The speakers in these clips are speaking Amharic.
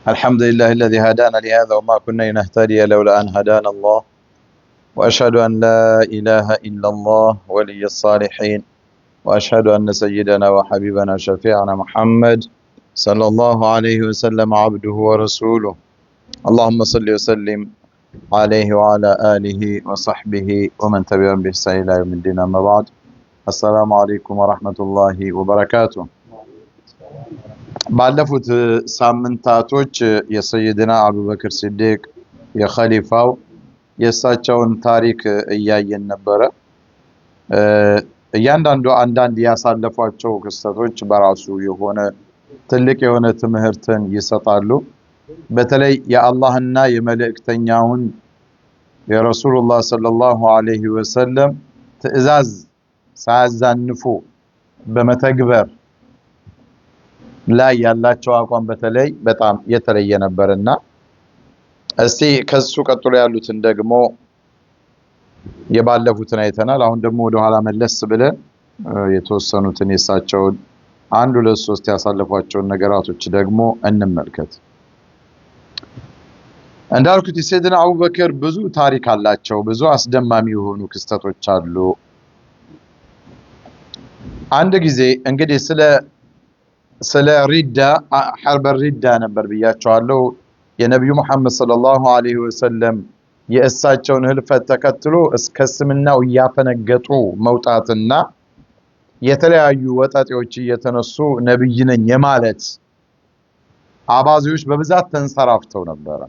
الحمد لله الذي هدانا لهذا وما كنا لنهتدي لولا أن هدانا الله وأشهد أن لا إله إلا الله ولي الصالحين وأشهد أن سيدنا وحبيبنا شفيعنا محمد صلى الله عليه وسلم عبده ورسوله اللهم صل وسلم عليه وعلى آله وصحبه ومن تبعهم بإحسان إلى يوم الدين أما بعد السلام عليكم ورحمة الله وبركاته ባለፉት ሳምንታቶች የሰይድና አቡበክር ሲዲቅ የኸሊፋው የእሳቸውን ታሪክ እያየን ነበረ። እያንዳንዱ አንዳንድ ያሳለፏቸው ክስተቶች በራሱ የሆነ ትልቅ የሆነ ትምህርትን ይሰጣሉ። በተለይ የአላህና የመልእክተኛውን የረሱሉላህ ሰለላሁ ዐለይሂ ወሰለም ትዕዛዝ ሳያዛንፉ በመተግበር ላይ ያላቸው አቋም በተለይ በጣም የተለየ ነበርና እስቲ ከሱ ቀጥሎ ያሉትን ደግሞ የባለፉትን አይተናል። አሁን ደግሞ ወደ ኋላ መለስ ብለን የተወሰኑትን የሳቸውን አንድ ሁለት ሶስት ያሳለፏቸውን ነገራቶች ደግሞ እንመልከት። እንዳልኩት ሰይድና አቡበክር ብዙ ታሪክ አላቸው። ብዙ አስደማሚ የሆኑ ክስተቶች አሉ። አንድ ጊዜ እንግዲህ ስለ ሪዳ ሐርብ ሪዳ ነበር ብያቸዋለሁ። የነብዩ መሐመድ ሰለላሁ ዐለይሂ ወሰለም የእሳቸውን ህልፈት ተከትሎ እስከ እስልምናው እያፈነገጡ መውጣትና የተለያዩ ወጣጤዎች እየተነሱ ነብይ ነኝ የማለት አባዚዎች በብዛት ተንሰራፍተው ነበር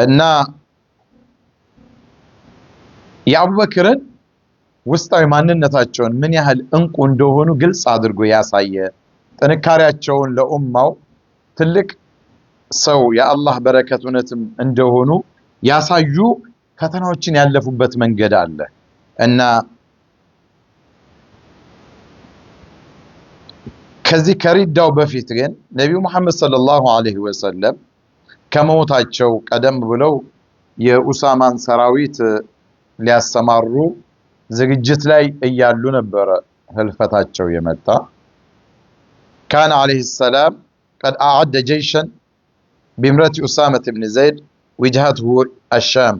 እና የአቡበክርን ውስጣዊ ማንነታቸውን ምን ያህል እንቁ እንደሆኑ ግልጽ አድርጎ ያሳየ ጥንካሬያቸውን ለኡማው ትልቅ ሰው የአላህ በረከት እውነትም እንደሆኑ ያሳዩ ፈተናዎችን ያለፉበት መንገድ አለ እና ከዚህ ከሪዳው በፊት ግን ነብዩ መሐመድ ሰለላሁ ዐለይሂ ወሰለም ከመውታቸው ቀደም ብለው የኡሳማን ሰራዊት ሊያሰማሩ ዝግጅት ላይ እያሉ ነበር ህልፈታቸው የመጣ። كان عليه السلام قد أعد جيشا بإمرة أسامة بن زيد وجهته الشام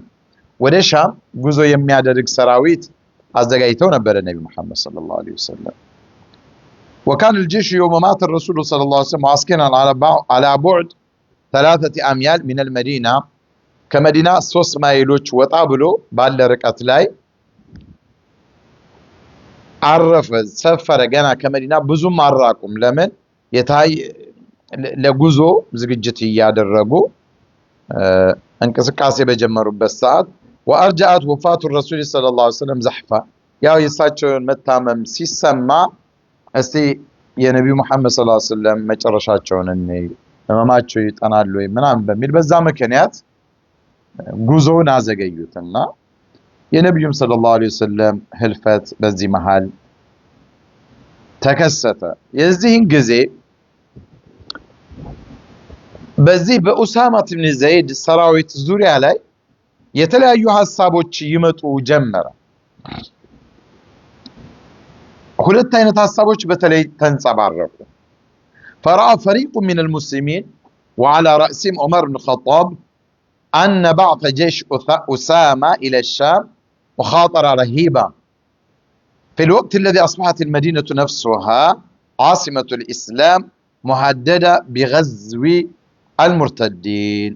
ወደ ሻም ጉዞ የሚያደርግ ሰራዊት አዘጋጅተው ነበር ነብዩ መሐመድ ሰለላሁ ዐለይሂ ወሰለም። وكان الجيش يوم مات الرسول صلى الله عليه وسلم معسكرا على بعد 3 أميال من المدينة ከመዲና 3 ማይሎች ወጣ ብሎ ባለ ርቀት ላይ አረፈ ሰፈረ። ገና ከመዲና ብዙም አራቁም። ለምን ለጉዞ ዝግጅት እያደረጉ እንቅስቃሴ በጀመሩበት ሰዓት ወአርጃት ወፋቱ ረሱል ሰለላሁ ዐለይሂ ወሰለም ዘህፋ ያው የሳቸውን መታመም ሲሰማ እስቲ የነብዩ መሐመድ ሰለላሁ ዐለይሂ ወሰለም መጨረሻቸውን ህመማቸው ይጠናሉ ወይ ምናምን በሚል በዛ ምክንያት ጉዞውን አዘገዩትና የነብዩም ሰለላሁ ዐለይሂ ወሰለም ህልፈት በዚህ መሃል ተከሰተ። የዚህን ጊዜ በዚህ በኡሳማ ኢብኑ ዘይድ ሰራዊት ዙሪያ ላይ የተለያዩ ሐሳቦች ይመጡ ጀመረ። ሁለት አይነት ሐሳቦች በተለይ ተንጸባረቁ። فرأى فريق من المسلمين وعلى رأسهم عمر بن الخطاب أن بعث جيش أسامة إلى الشام مخاطرة رهيبة في الوقت الذي أصبحت المدينة نفسها عاصمة الإسلام مهددة بغزو المرتدين.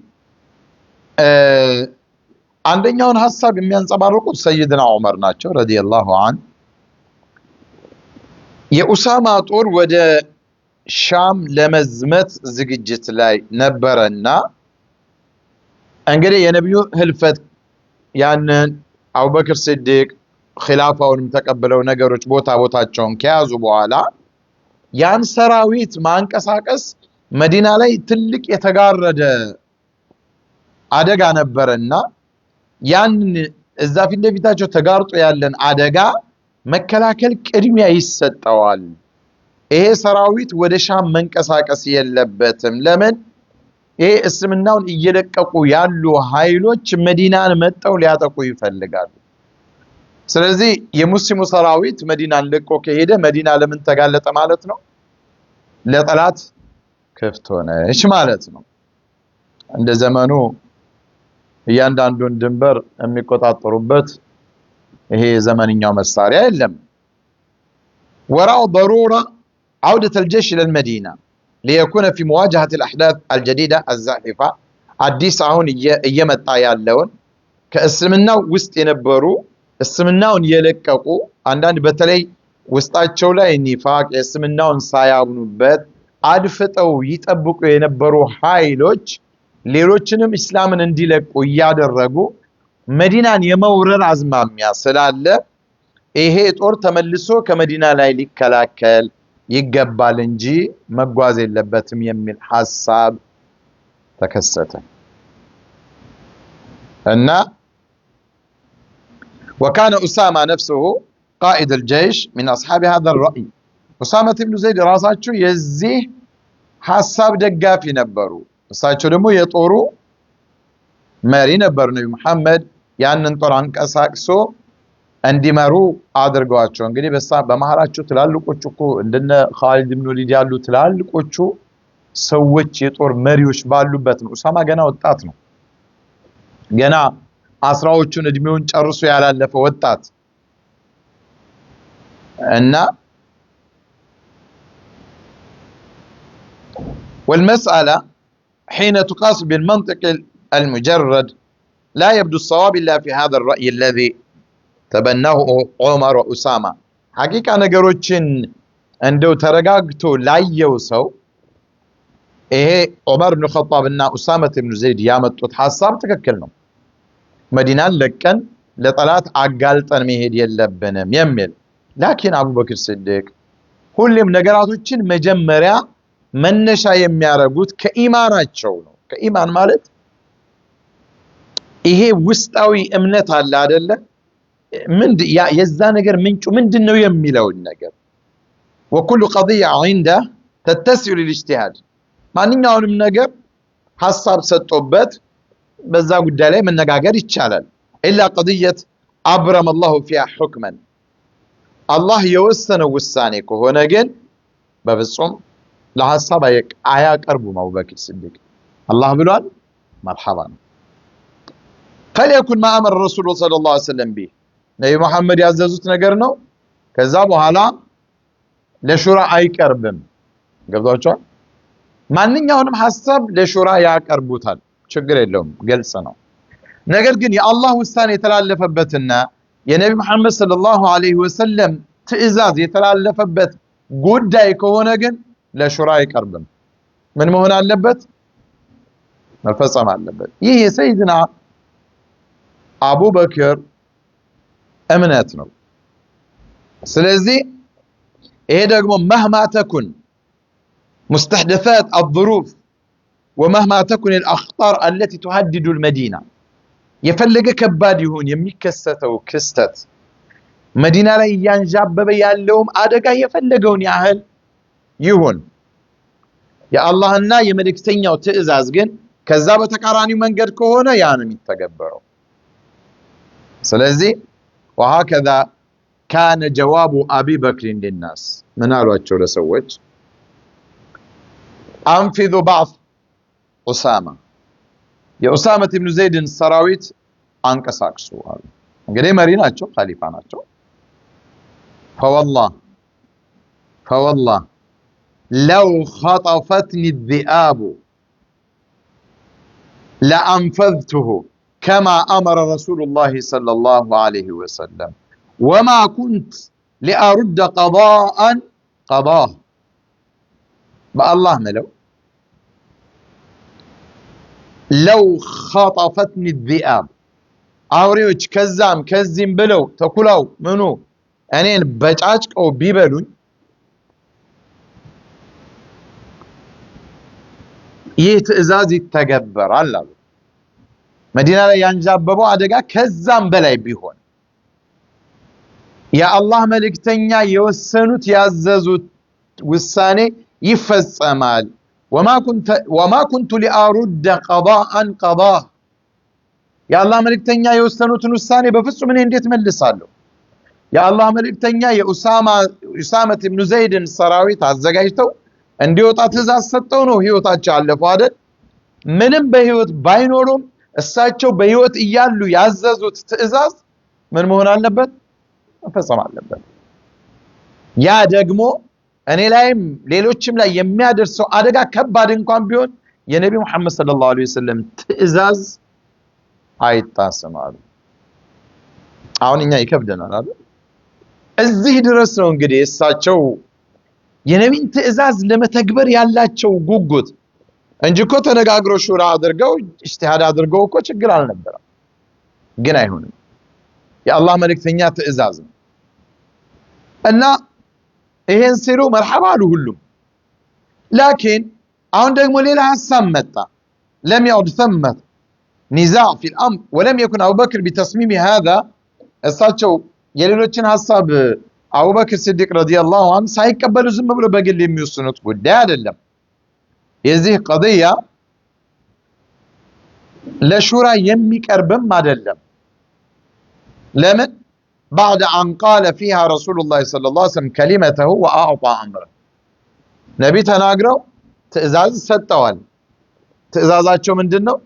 عندنا حساب የሚያንጸባርቁት ሰይድና ዑመር ናቸው ረዲየላሁ ዐንሁ። የኡሳማ ጦር ወደ ሻም ለመዝመት ዝግጅት ላይ ነበረና እንግዲህ የነብዩ ህልፈት ያንን አቡበክር ሲዲቅ ኺላፋውንም ተቀበለው ነገሮች ቦታቸውን ከያዙ በኋላ ያን ሰራዊት ማንቀሳቀስ መዲና ላይ ትልቅ የተጋረደ አደጋ ነበርና ያን እዛ ፊት ለፊታቸው ተጋርጦ ያለን አደጋ መከላከል ቅድሚያ ይሰጠዋል። ይሄ ሰራዊት ወደ ሻም መንቀሳቀስ የለበትም። ለምን? ይሄ እስልምናውን እየለቀቁ ያሉ ኃይሎች መዲናን መጣው ሊያጠቁ ይፈልጋሉ። ስለዚህ የሙስሊሙ ሰራዊት መዲናን ለቆ ከሄደ መዲና ለምን ተጋለጠ ማለት ነው? ለጠላት ክፍት ሆነች ማለት ነው። እንደ ዘመኑ እያንዳንዱን ድንበር የሚቆጣጠሩበት ይሄ ዘመንኛው መሳሪያ የለም። ወራው ضرورة عودة الجيش إلى المدينة ليكون في مواجهة الأحداث الجديدة الزاحفة አዲስ አሁን እየመጣ ያለውን ከእስልምናው ውስጥ የነበሩ እስልምናውን የለቀቁ አንዳንድ በተለይ ውስጣቸው ላይ ኒፋቅ የእስልምናውን ሳያምኑበት አድፍጠው ይጠብቁ የነበሩ ኃይሎች ሌሎችንም እስላምን እንዲለቁ እያደረጉ መዲናን የመውረር አዝማሚያ ስላለ ይሄ ጦር ተመልሶ ከመዲና ላይ ሊከላከል ይገባል እንጂ መጓዝ የለበትም የሚል ሐሳብ ተከሰተ እና وكان أسامة نفسه قائد الجيش من أصحاب هذا الرأي أسامة بن زيد ራሳቸው የዚህ ሐሳብ ደጋፊ ነበሩ እሳቸው ደግሞ የጦሩ መሪ ነበሩ ነብዩ መሐመድ ያንን ጦር አንቀሳቅሶ እንዲመሩ አድርገዋቸው እንግዲህ በመሃላቸው ትላልቆቹ እኮ እንደነ ኻሊድ ኢብኑ ወሊድ ያሉ ትላልቆቹ ሰዎች የጦር መሪዎች ባሉበት ነው ኡሳማ ገና ወጣት ነው ገና አስራዎቹን እድሜውን ጨርሶ ያላለፈ ወጣት እና والمسألة حين تقاس بالمنطق المجرد لا يبدو الصواب إلا في هذا الرأي الذي تبناه عمر وأسامة حقيقة ነገሮችን እንደው ተረጋግቶ ላየው ሰው ይሄ ዑመር ኢብኑ ኸጣብ እና ኡሳማ ኢብኑ ዘይድ ያመጡት ሐሳብ ትክክል ነው መዲናን ለቀን ለጠላት አጋልጠን መሄድ የለብንም የሚል ላኪን አቡበክር ሲዲቅ ሁሉም ነገራቶችን መጀመሪያ መነሻ የሚያረጉት ከኢማናቸው ነው ከኢማን ማለት ይሄ ውስጣዊ እምነት አለ አይደለ የዛ ነገር ምንጩ ምንድነው የሚለው ነገር وكل قضيه عنده تتسع للاجتهاد ማንኛውንም ነገር ሐሳብ ሰጥቶበት በዛ ጉዳይ ላይ መነጋገር ይቻላል الا قضيه ابرم الله فيها حكما الله የወሰነው ውሳኔ ከሆነ ግን በፍጹም ለሐሳብ አያቀርቡም አቡበክር ሲዲቅ الله ብሏል مرحبا فليكن ما امر الرسول صلى الله عليه وسلم به ነብዩ መሐመድ ያዘዙት ነገር ነው ከዛ በኋላ ለሹራ አይቀርብም ገብቷችኋል ማንኛውንም ሐሳብ ለሹራ ያቀርቡታል ችግር የለውም ግልጽ ነው ነገር ግን የአላህ ውሳኔ የተላለፈበትና የነብዩ መሐመድ ሰለላሁ ዐለይሂ ወሰለም ትዕዛዝ የተላለፈበት ጉዳይ ከሆነ ግን ለሹራ አይቀርብም ምን መሆን አለበት መፈጸም አለበት ይህ የሰይድና አቡበክር እምነት ነው ስለዚህ ይሄ ደግሞ مهما تكن مستحدثات الظروف ومهما تكن الأخطار التي تهدد المدينة يفلق كباد يهون يميكستو كستت مدينة لا ينجابب يالهم آدقا يفلقون يا أهل يهون يا الله النا يملك تنيا وتئزازقن كذابة كاراني من قد كهونا يعني متقبروا سلازي وهكذا كان جواب أبي بكر للناس من قالوا أتشو لسوج أنفذوا بعض أسامة يا أسامة بن زيد السراويت أنكساك سؤال قري مرينا أتشو خليفان أتشو فوالله لو خطفتني الذئاب لأنفذته كما أمر رسول الله صلى الله عليه وسلم وما كنت لأرد قضاه بالله ملو لو خطفتني الذئاب አውሬዎች ከዛም ከዚህም ብለው ተኩላው ምኑ እኔን በጫጭቀው ቢበሉኝ ይህ ትዕዛዝ ይተገበራል አሉ መዲና ላይ ያንጃበበው አደጋ ከዛም በላይ ቢሆን የአላህ መልእክተኛ የወሰኑት ያዘዙት ውሳኔ ይፈጸማል وما كنت لأرد قضاء يا الله መልእክተኛ የወሰኑትን ውሳኔ በፍጹም እኔ እንዴት መልሳለሁ يا الله መልእክተኛ የኡሳማ ኢብኑ ዘይድን ሰራዊት አዘጋጅተው እንዲወጣ ትእዛዝ ሰጠው ነው ህይወታቸው አለፈው አይደል? ምንም በህይወት ባይኖሩም እሳቸው በህይወት እያሉ ያዘዙት ትእዛዝ ምን መሆን አለበት? መፈጸም አለበት። ያ ደግሞ እኔ ላይም ሌሎችም ላይ የሚያደርሰው አደጋ ከባድ እንኳን ቢሆን የነቢ መሐመድ ሰለላሁ ዐለይሂ ወሰለም ትእዛዝ አይጣስም አሉ። አሁን እኛ ይከብደናል አይደል? እዚህ ድረስ ነው እንግዲህ እሳቸው የነቢን ትእዛዝ ለመተግበር ያላቸው ጉጉት እንጂ እኮ ተነጋግረው ሹራ አድርገው ኢጅቲሃድ አድርገው እኮ ችግር አልነበረም። ግን አይሆንም፣ የአላህ መልእክተኛ ትእዛዝ ነው እና ይሄን ሲሉ መርሐባ አሉ ሁሉም። ላኪን አሁን ደግሞ ሌላ ሐሳብ መጣ። ለም يعد ثمة نزاع في الأمر ولم يكن أبو بكر بتصميم هذا እሳቸው የሌሎችን ሐሳብ አቡበክር ሲዲቅ ረዲየላሁ ዐንሁ ሳይቀበሉ ዝም ብሎ በግል የሚወስኑት ጉዳይ አይደለም። የዚህ ቀضية ለሹራ የሚቀርብም አይደለም። ለምን بعد أن قال فيها رسول الله صلى الله عليه وسلم كلمته وأعطى أمره ነቢ ተናግረው ትእዛዝ ሰጥተዋል። ትእዛዛቸው ምንድነው?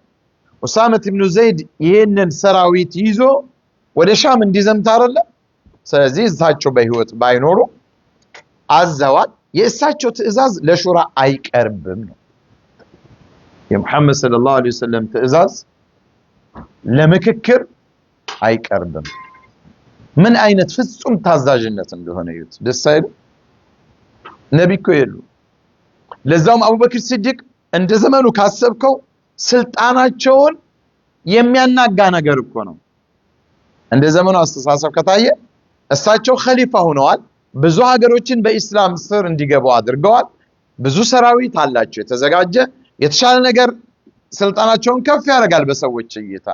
ኡሳመት ኢብኑ ዘይድ ይሄንን ሰራዊት ይዞ ወደ ሻም እንዲዘምት አይደለ? ስለዚህ እሳቸው በህይወት ባይኖሩ አዘዋል። የእሳቸው ትእዛዝ ለሹራ አይቀርብም ነው። የሙሐመድ ሰለላሁ ዐለይሂ ወሰለም ትእዛዝ ለምክክር አይቀርብም። ምን አይነት ፍጹም ታዛዥነት እንደሆነ ይዩት። ደስ አይል? ነብይ እኮ የሉ። ለዛውም አቡበክር ሲዲቅ እንደ ዘመኑ ካሰብከው ስልጣናቸውን የሚያናጋ ነገር እኮ ነው። እንደ ዘመኑ አስተሳሰብ ከታየ እሳቸው ኸሊፋ ሆነዋል። ብዙ ሀገሮችን በእስላም ስር እንዲገቡ አድርገዋል። ብዙ ሰራዊት አላቸው የተዘጋጀ የተሻለ ነገር ስልጣናቸውን ከፍ ያደርጋል በሰዎች እይታ።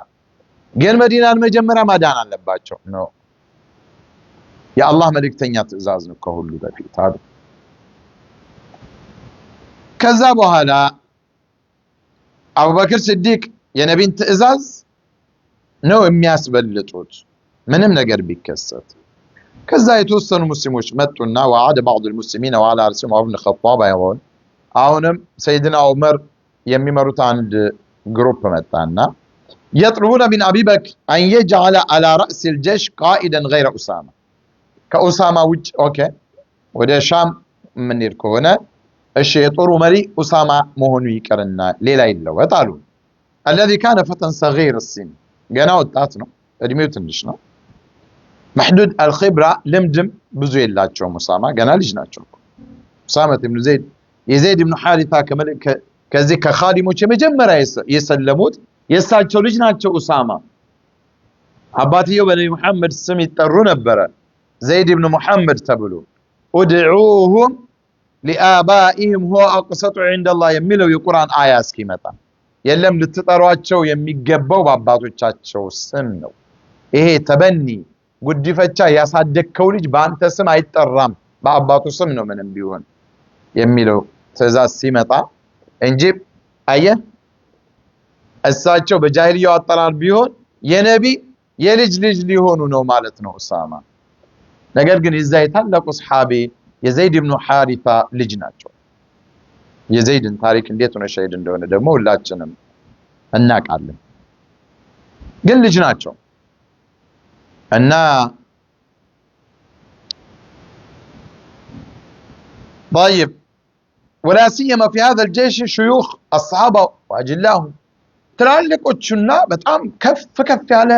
ግን መዲናን መጀመሪያ ማዳን አለባቸው ነው። የአላህ መልእክተኛ ትእዛዝ ነው ከሁሉ በፊት አይደል? ከዛ በኋላ አቡበክር ሲዲቅ የነቢን ትእዛዝ ነው የሚያስበልጡት ምንም ነገር ቢከሰት። ከዛ የተወሰኑ ሙስሊሞች መጡና وعاد بعض المسلمين وعلى رأسهم عمر بن الخطاب يقول አሁንም ሰይድና ዑመር የሚመሩት አንድ ግሩፕ መጣና يطلبون من أبي بكر أن يجعل على رأس الجيش قائدا غير أسامة ከኡሳማ ውጭ ኦኬ ወደ ሻም ምን ይርከውና እሺ የጦሩ መሪ ኡሳማ መሆኑ ይቀርና ሌላ ይለወጥ አሉ። الذي كان فتى صغير السن ገና ወጣት ነው፣ እድሜው ትንሽ ነው። محدود الخبرة ልምድም ብዙ የላቸውም። ኡሳማ ገና ልጅ ናቸው። ኡሳማ ኢብኑ ዘይድ የዘይድ ኢብኑ ሐሪታ ከዚህ ከኻዲሞች የመጀመሪያ የሰለሙት የእሳቸው ልጅ ናቸው። ኡሳማ አባትየው በነብዩ መሐመድ ስም ይጠሩ ነበረ፣ ዘይድ ኢብኑ ሙሐመድ ተብሎ ادعوهم لآبائهم هو أقسط عند الله የሚለው የቁርአን አያ እስኪመጣ የለም ልትጠሯቸው የሚገባው በአባቶቻቸው ስም ነው። ይሄ ተበኒ ጉዲፈቻ ያሳደከው ልጅ በአንተ ስም አይጠራም በአባቱ ስም ነው ምንም ቢሆን የሚለው ትእዛዝ ሲመጣ እንጂ አየህ እሳቸው በጃሂልያው አጠራር ቢሆን የነቢ የልጅ ልጅ ሊሆኑ ነው ማለት ነው ኡሳማ። ነገር ግን የዛ የታላቁ ሰሃቢ የዘይድ ኢብኑ ሐሪታ ልጅ ናቸው። የዘይድን ታሪክ እንዴት ነው ሸሂድ እንደሆነ ደግሞ ሁላችንም እናውቃለን። ግን ልጅ ናቸው እና طيب ولا سيما في هذا الجيش شيوخ الصحابة واجلاهم ትላልቆቹና በጣም ከፍ ያለ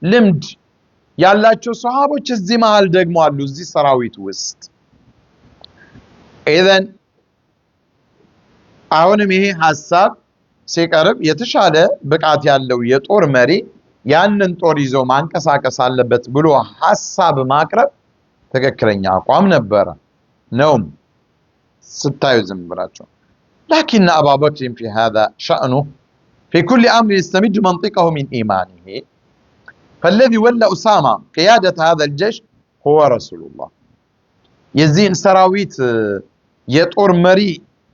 ልምድ ያላቸው ሱሐቦች እዚህ መሃል ደግሞ አሉ እዚህ ሰራዊት ውስጥ። ኢዘን አሁንም ይሄ ሐሳብ ሲቀርብ የተሻለ ብቃት ያለው የጦር መሪ ያንን ጦር ይዞ ማንቀሳቀስ አለበት ብሎ ሐሳብ ማቅረብ ትክክለኛ አቋም ነበረ ነው ስታዩ ዝም ብላችሁ። لكن أبا بكر في هذا شأنه في كل أمر يستمد منطقه من إيمانه فالذي ولى أسامة قيادة هذا الجيش هو رسول الله. يزين سراويت የጦር መሪ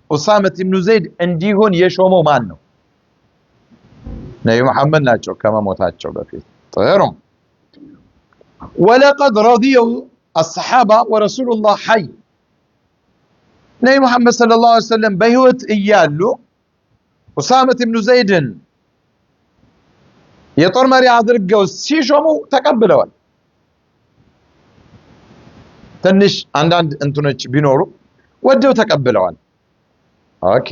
ኡሳመት ኢብኑ ዘይድ እንዲሆን የሾመው ማን ነው? ነብዩ መሐመድ ናቸው ከመሞታቸው በፊት። ጥሩ ولقد رضيه الصحابة ورسول الله حي ነቢ ሙሐመድ ሰለላሁ ዐለይሂ ወሰለም በህይወት እያሉ ኡሳመት ኢብኑ ዘይድን የጦር መሪ አድርገው ሲሾሙ ተቀብለዋል። ትንሽ አንዳንድ እንትኖች ቢኖሩ ወደው ተቀብለዋል። ኦኬ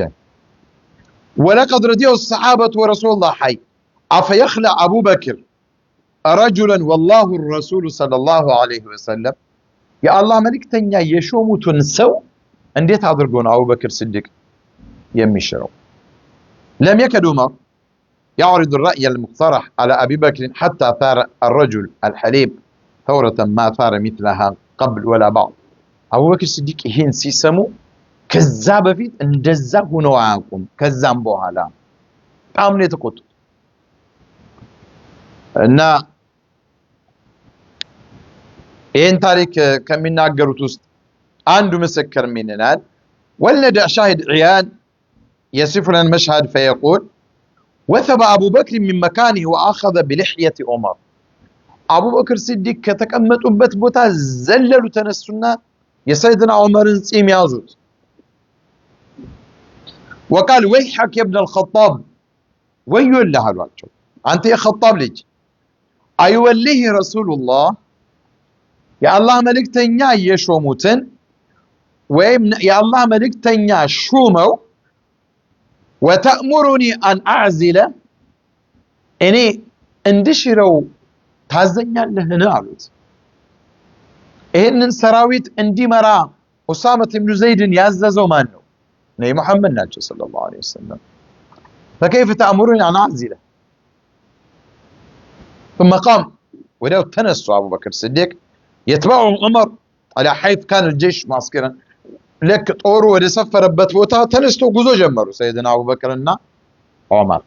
ولقد رضي الصحابة ورسول الله حي أفيخلع أبو بكر رجلا والله الرسول صلى الله عليه وسلم يا الله ملك تنيا يشومو تنسو انديت أدرقون أبو بكر صديق يمشرو لم يكد عمر يعرض الرأي المقترح على أبي بكر حتى ثار الرجل الحليب ثورة ما ثار مثلها قبل ولا بعض أبو بكر الصديق هين سيسمو كذاب فيت اندزا هنو عاكم كذاب بوهالا قامني تقوت إن إن تاريخ كم يناقروا توست عنده مسكر مننا ولد شاهد عيان يصف لنا المشهد فيقول وثب أبو بكر من مكانه وأخذ بلحية عمر أبو بكر الصديق كتكمت أبت بوتا زللوا تنسونا يا سيدنا عمر نسيم يازوت وقال ويحك يا ابن الخطاب ويقول له الوقت أنت يا خطاب ليج أيوليه رسول الله يا الله ملك تنيا يشوموتن يا الله ملك تنيا شومو وتأمرني أن أعزل إني اندشروا تعزنيا لهنا عبد إن سراويت اندي مرا أسامة بن زيد يعززوا منه نبي محمد ناجي صلى الله عليه وسلم فكيف تأمرني أن أعزله ثم قام ولو تنسوا أبو بكر الصديق يتبعه عمر على حيث كان الجيش معسكرا لك طوروا ولسفر بتبوتا تنستوا جزو جمروا سيدنا أبو بكر عمر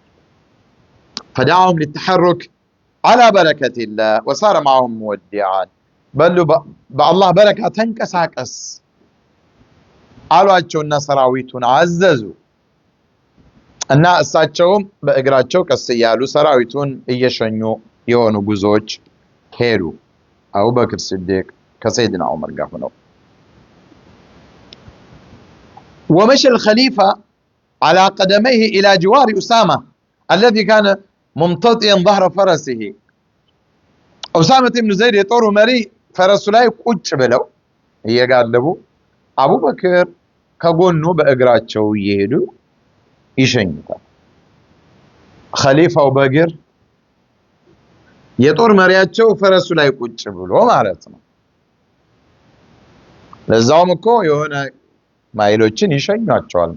فدعاهم للتحرك على بركة الله وصار معهم مودعا بلوا بالله بركة تنكساكس አሏቸውና ሰራዊቱን አዘዙ እና እሳቸውም በእግራቸው ቀስ እያሉ ሰራዊቱን እየሸኙ የሆኑ ጉዞዎች ሄዱ። አቡበክር ሲዲቅ ከሰይድና ዑመር ጋር ሆነው ومشى الخليفة على قدميه إلى جوار أسامة الذي كان ممتطئا ظهر فرسه أسامة بن زيد يطور مري فرس لا يقوش بلو هي قال له أبو بكر كقولنو بأقراتشو يهدو يشنيتا خليفة أبو بكر يطور مرياتشو فرسو لا يقوش بلو مالتنا لزاوم كو يهونا ما يلوچن يشنياتشوال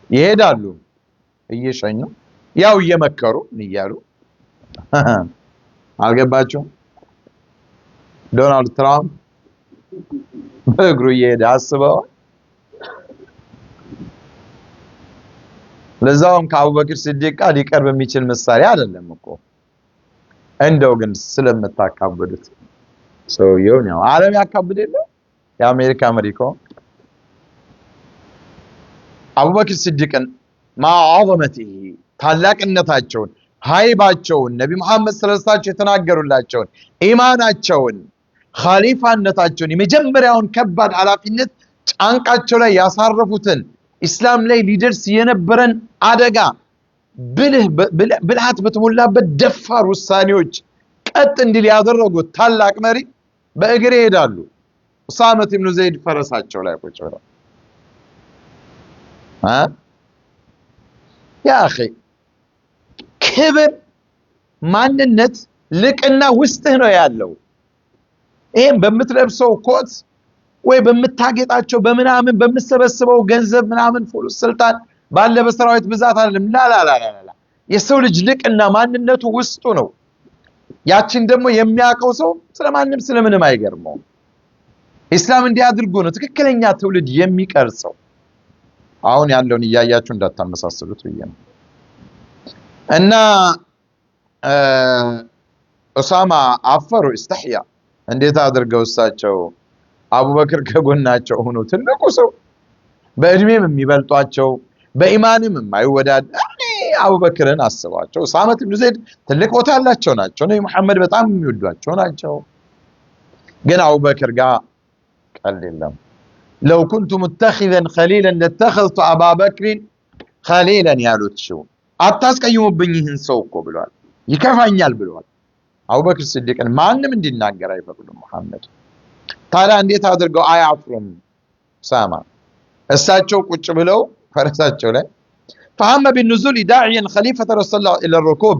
يهدالو يشنيو ያው እየመከሩ እያሉ አልገባቸው ዶናልድ ትራምፕ በእግሩ እየሄደ አስበዋል። ለዛውም ከአቡበክር ሲዲቅ ጋር ሊቀርብ የሚችል ምሳሌ አይደለም እኮ እንደው ግን ስለምታካብዱት ሰውየው ነው ዓለም ያካብድ የለ የአሜሪካ መሪ እኮ አቡበክር ሲዲቅን ማዓዘመቲሂ ታላቅነታቸውን ሃይባቸውን ነቢ መሐመድ ሰለላሁ የተናገሩላቸውን ኢማናቸውን ኻሊፋነታቸውን የመጀመሪያውን ከባድ ኃላፊነት ጫንቃቸው ላይ ያሳረፉትን ኢስላም ላይ ሊደርስ የነበረን አደጋ ብልሃት በተሞላበት ደፋር ውሳኔዎች ቀጥ እንዲል ያደረጉት ታላቅ መሪ በእግር ይሄዳሉ። ኡሳመት ኢብኑ ዘይድ ፈረሳቸው ላይ ቁጭ ብለው ያ አኺ ክብር ማንነት ልቅና ውስጥህ ነው ያለው። ይሄን በምትለብሰው ኮት ወይ በምታጌጣቸው በምናምን በምትሰበስበው ገንዘብ ምናምን ፉሉስ ስልጣን ባለ በሰራዊት ብዛት አይደለም። ላ የሰው ልጅ ልቅና ማንነቱ ውስጡ ነው። ያችን ደግሞ የሚያውቀው ሰው ስለማንም ስለምንም አይገርመው። ኢስላም እንዲያድርጉ ነው ትክክለኛ ትውልድ የሚቀርጸው። አሁን ያለውን እያያችሁ እንዳታመሳስሉት ብዬ ነው። እና ኡሳማ አፈሩ استحيا እንዴት አድርገው እሳቸው አቡበክር ከጎናቸው ሆኖ ትልቁ ሰው በእድሜም የሚበልጧቸው በኢማንም የማይወዳድ አቡበክርን አስባቸው። ኡሳመት ኢብኑ ዘይድ ትልቅ ቦታ ያላቸው ናቸው። ነብዩ መሐመድ በጣም የሚወዷቸው ናቸው። ግን አቡበክር ጋር ቀል የለም። لو كنت متخذا خليلا لاتخذت أبا بكر خليلا يا لوتشو أتاسك يوم بنيهن سوكو بلوال يكفانيال بلوال أبو بكر الصديق أنا ما عندنا من دين ناقر أي فقد محمد ታዲያ እንዴት አድርገው አያፍሩም ሳማ እሳቸው ቁጭ ብለው ፈረሳቸው ላይ فهم بالنزول داعيا خليفة رسول الله إلى الركوب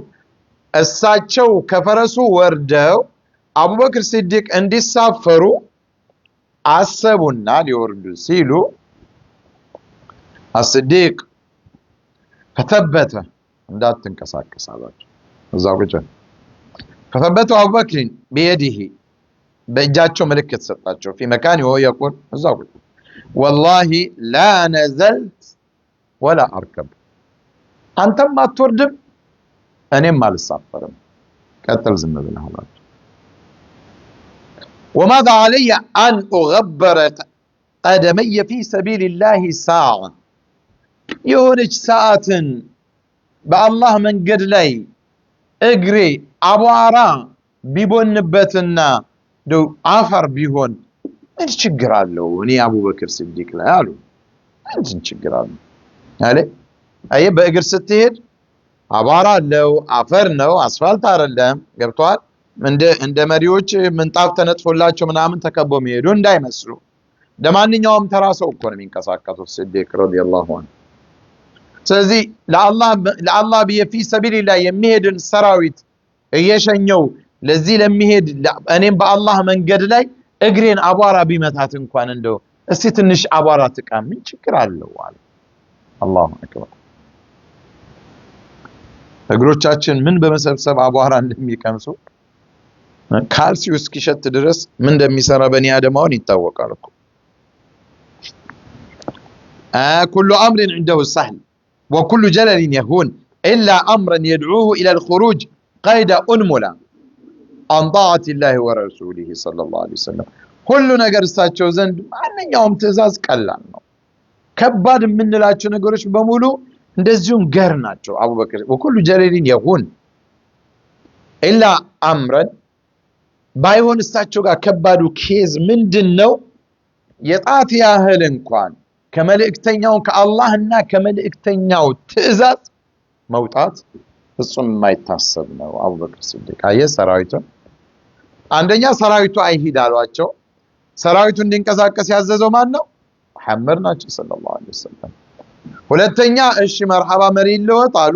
እሳቸው ከፈረሱ ወርደው አቡበክር ሲዲቅ እንዲሳፈሩ አሰቡና ሊወርዱ ሲሉ الصديق فثبت እንዳትንቀሳቀስ አላቸው እዛው ቁጭ فثبت أبو بكر بيده بإجاتشو ملكة سطاتشو في مكانه وهو يقول الزوج والله لا نزلت ولا أركب أنت ما تردم أنا ما للسافرم كتل زمن بالهلاك وماذا علي أن أغبر قدمي في سبيل الله ساعة يهونج ساعة بالله من قد لي اقري أبو عرا بيبون نبتنا دو عفر بيهون انت شقرالو وني ابو بكر صديق لا قالوا انت شقرالو هالي اي باقر ستيد عباره لو عفر نو اسفلت አይደለም ገብቷል እንደ መሪዎች ምንጣፍ ተነጥፎላቸው ምናምን ተከበው የሚሄዱ እንዳይመስሉ ለማንኛውም ተራሰው እኮ ነው የሚንቀሳቀሱት صديق رضي الله عنه ስለዚህ ለአላህ በፊ ሰቢልላህ የሚሄድን ሰራዊት እየሸኘው ለዚህ ለሚሄድ እኔም በአላህ መንገድ ላይ እግሬን አቧራ ቢመታት እንኳን እንደው እስቲ ትንሽ አቧራ ተቃም ምን ችግር አለው አለ አላሁ አክበር እግሮቻችን ምን በመሰብሰብ አቧራ እንደሚቀምሱ ካልሲው እስኪሸት ድረስ ምን እንደሚሰራ በኒ አደማውን ይታወቃል እኮ كل امر عنده سهل وكل جلل يهون الا امرا يدعوه الى الخروج قيد انملا عن طاعة الله ورسوله صلى الله عليه وسلم كل ነገር እሳቸው ዘንድ ማንኛውም ትእዛዝ ቀላል ነው ከባድ የምንላቸው ነገሮች በሙሉ እንደዚሁም ገር ናቸው አቡበክር وكل جليل يهون الا امرا ባይሆን እሳቸው ጋር ከባዱ ኬዝ ምንድነው የጣት ያህል እንኳን ከመልእክተኛው ከአላህና ከመልእክተኛው ትእዛዝ መውጣት ፍጹም የማይታሰብ ነው አቡበክር ሲዲቅ ሰራዊቱ አንደኛ ሰራዊቱ አይሂድ አሏቸው ሰራዊቱ እንዲንቀሳቀስ ያዘዘው ማን ነው መሐመድ ናቸው ሰለላሁ ዐለይሂ ወሰለም ሁለተኛ እሺ መርሐባ መሪ ይለወጥ አሉ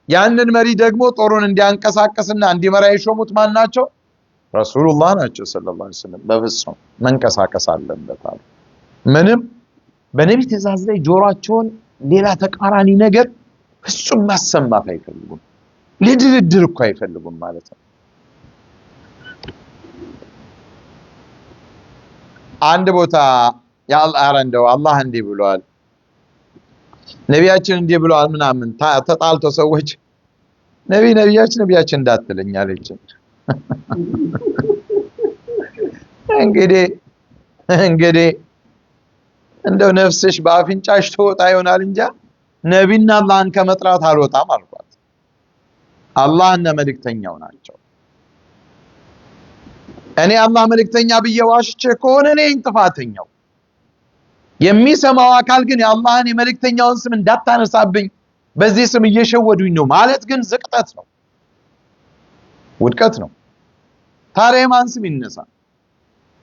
ያንን መሪ ደግሞ ጦሩን እንዲያንቀሳቀስና እንዲመራ የሾሙት ማን ናቸው ረሱላህ ናቸው ሰለላሁ ዐለይሂ ወሰለም በፍጹም መንቀሳቀስ አለበት አሉ ምንም በነቢ ትእዛዝ ላይ ጆሮአቸውን ሌላ ተቃራኒ ነገር ፍጹም ማሰማት አይፈልጉም ለድርድር እኮ አይፈልጉም ማለት ነው አንድ ቦታ ያአላህ እንደው አላህ እንዲህ ብሏል ነቢያችን እንዲህ ብሏል ምናምን ተጣልቶ ሰዎች ነቢያችን እንዳትለኝ አለች እንግዲህ እንደው ነፍስሽ በአፍንጫሽ ተወጣ ይሆናል እንጂ ነቢና አላህን ከመጥራት አልወጣም አልኳት አላህና መልእክተኛው ናቸው እኔ አላህ መልእክተኛ በየዋሽቼ ከሆነ እኔ ጥፋተኛው የሚሰማው አካል ግን የአላህን የመልእክተኛውን ስም እንዳታነሳብኝ በዚህ ስም እየሸወዱኝ ነው ማለት ግን ዝቅጠት ነው ውድቀት ነው ታዲያ የማን ስም ይነሳ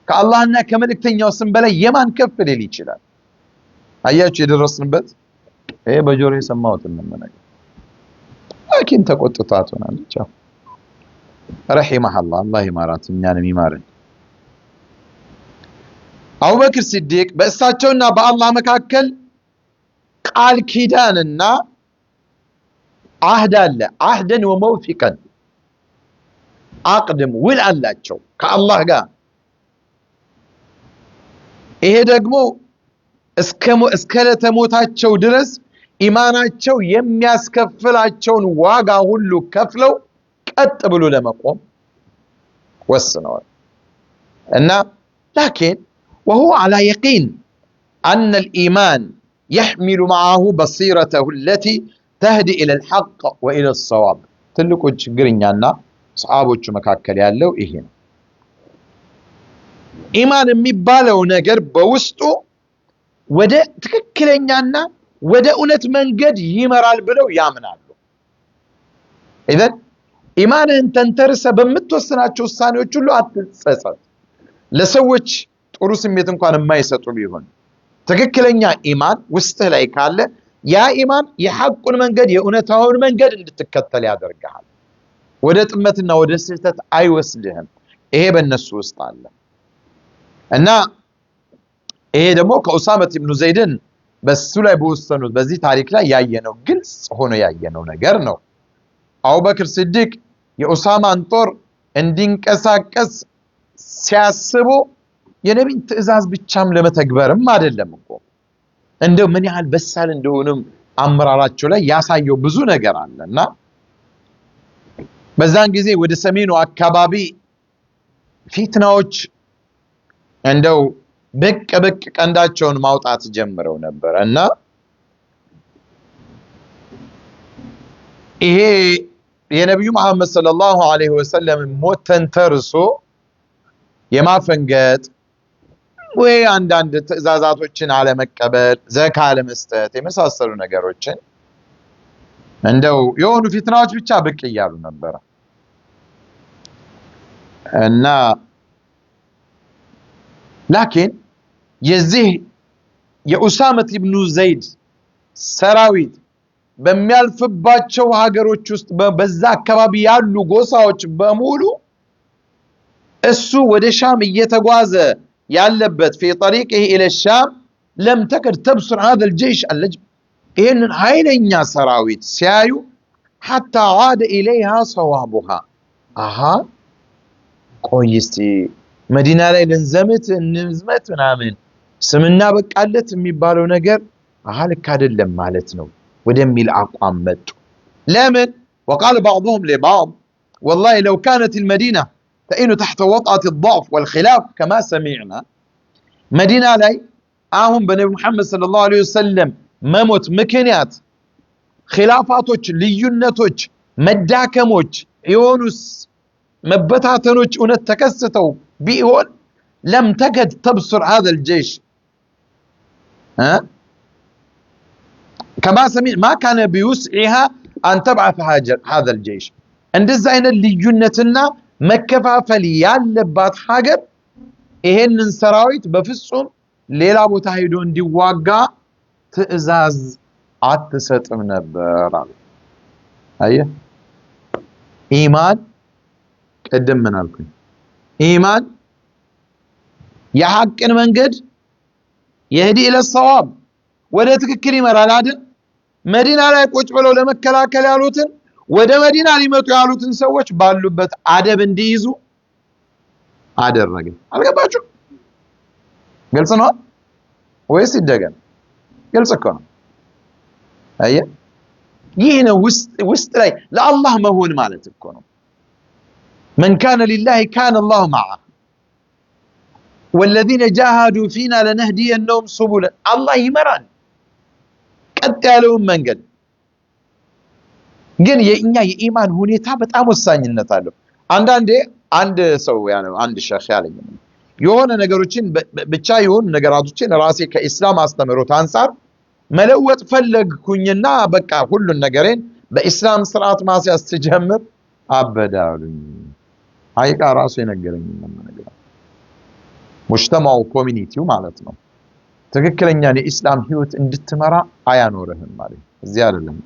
ከአላህና ከመልእክተኛው ስም በላይ የማን ከፍ ሊል ይችላል አያችሁ የደረስንበት ይሄ በጆሮ የሰማሁት ነው ነገር لكن ተቆጥቷት ሆናለች رحمه الله ይማራት እኛንም ይማረን አቡበክር ሲዲቅ በእሳቸውና በአላህ መካከል ቃል ኪዳንና አህድ አለ አህደን ወመውፊቀን አቅድም ውል አላቸው ከአላህ ጋር ይሄ ደግሞ እስከ ለተሞታቸው ድረስ ኢማናቸው የሚያስከፍላቸውን ዋጋ ሁሉ ከፍለው ቀጥ ብሎ ለመቆም ወስነዋል እና لكن وهو على يقين أن الإيمان يحمل معه بصيرته التي تهدي إلى الحق وإلى الصواب تلقوا ችግርኛና ሰሃቦቹ መካከል ያለው ይሄ ነው ኢማን የሚባለው ነገር በውስጡ ወደ ትክክለኛና ወደ እውነት መንገድ ይመራል ብለው ያምናሉ። ኢዘን ኢማንህን ተንተርሰ በምትወስናቸው ውሳኔዎች ሁሉ አትጸጸት። ለሰዎች ጥሩ ስሜት እንኳን የማይሰጡ ቢሆን ትክክለኛ ኢማን ውስጥህ ላይ ካለ ያ ኢማን የሐቁን መንገድ የእውነታውን መንገድ እንድትከተል ያደርግሃል። ወደ ጥመትና ወደ ስህተት አይወስድህም። ይሄ በእነሱ ውስጥ አለ እና ይሄ ደግሞ ከኡሳመት ኢብኑ ዘይድን በሱ ላይ በወሰኑት በዚህ ታሪክ ላይ ያየነው ግልጽ ሆኖ ያየነው ነገር ነው። አቡበክር ሲዲቅ የኡሳማን ጦር እንዲንቀሳቀስ ሲያስቡ የነቢን ትእዛዝ ብቻም ለመተግበርም አይደለም እኮ እንደው ምን ያህል በሳል እንደሆነም አመራራቸው ላይ ያሳየው ብዙ ነገር አለና በዛን ጊዜ ወደ ሰሜኑ አካባቢ ፊትናዎች እንደው ብቅ ቀንዳቸውን ማውጣት ጀምረው ነበር እና ይሄ የነብዩ መሐመድ ሰለላሁ ዐለይሂ ወሰለም ሞት ተንተርሶ የማፈንገጥ ወይ አንዳንድ ትእዛዛቶችን አለመቀበል፣ ዘካ አለመስጠት የመሳሰሉ ነገሮችን እንደው የሆኑ ፊትናዎች ብቻ ብቅ እያሉ ነበር እና ላኪን የዚህ የኡሳመት ኢብኑ ዘይድ ሰራዊት በሚያልፍባቸው ሀገሮች ውስጥ በዛ አካባቢ ያሉ ጎሳዎች በሙሉ እሱ ወደ ሻም እየተጓዘ ያለበት في طريقه الى الشام لم تكد تبصر هذا الجيش اللجم ይህንን ኃይለኛ ሰራዊት ሲያዩ حتى عاد اليها صوابها ቆይ እስቲ መዲና ላይ ልንዘምት እንዝመት ምናምን ስምና በቃለት የሚባለው ነገር ልክ አይደለም ማለት ነው ወደሚል አቋም መጡ። ለምን وقال بعضهم لبعض والله لو كانت المدينة تئن تحت وطأة الضعف والخلاف كما سمعنا مدينة لاي بني محمد صلى الله عليه وسلم مموت مكنيات خلافاتوች ልዩነቶች መዳከሞች يونس مبتاتنوች እውነት ተከስተው ቢሆን لم تكد تبصر هذا الجيش كما سمعنا ما كان بيسعها أن تبعث هذا الجيش እንደዛ አይነት ልዩነትና መከፋፈል ያለባት ሀገር ይሄንን ሰራዊት በፍጹም ሌላ ቦታ ሄዶ እንዲዋጋ ትእዛዝ አትሰጥም ነበር አለ። አየህ ኢማን ቀደም ምን አልኩኝ? ኢማን የሐቅን መንገድ የህዲ ኢለ ሰዋብ ወደ ትክክል ይመራል አይደል? መዲና ላይ ቁጭ ብለው ለመከላከል ያሉትን ወደ መዲና ሊመጡ ያሉትን ሰዎች ባሉበት አደብ እንዲይዙ አደረገ። አልገባችሁ? ግልጽ ነው ወይስ ይደገም? ግልጽ እኮ ነው። አየህ ይህ ነው ውስጥ ላይ ለአላህ መሆን ማለት እኮ ነው። من كان لله كان الله معه والذين جاهدوا فينا لنهدينهم سبلا الله ይመራል ቀጥ ያለውን መንገድ። ግን የኛ የኢማን ሁኔታ በጣም ወሳኝነት አለው። አንዳንዴ አንድ ሰው ያለው አንድ ሸህ ያለኝ የሆነ ነገሮችን ብቻ የሆኑ ነገራቶችን ራሴ ከኢስላም አስተምሮት አንፃር መለወጥ ፈለግኩኝና በቃ ሁሉን ነገሬን በኢስላም ስርዓት ማስያዝ ሲጀምር አበዳሉኝ። ሀይቃ ራሱ የነገረኝ ነገር ሙጅተማው ኮሚኒቲው ማለት ነው ትክክለኛን የኢስላም ህይወት እንድትመራ አያኖርህም ማለት እዚህ አይደለም።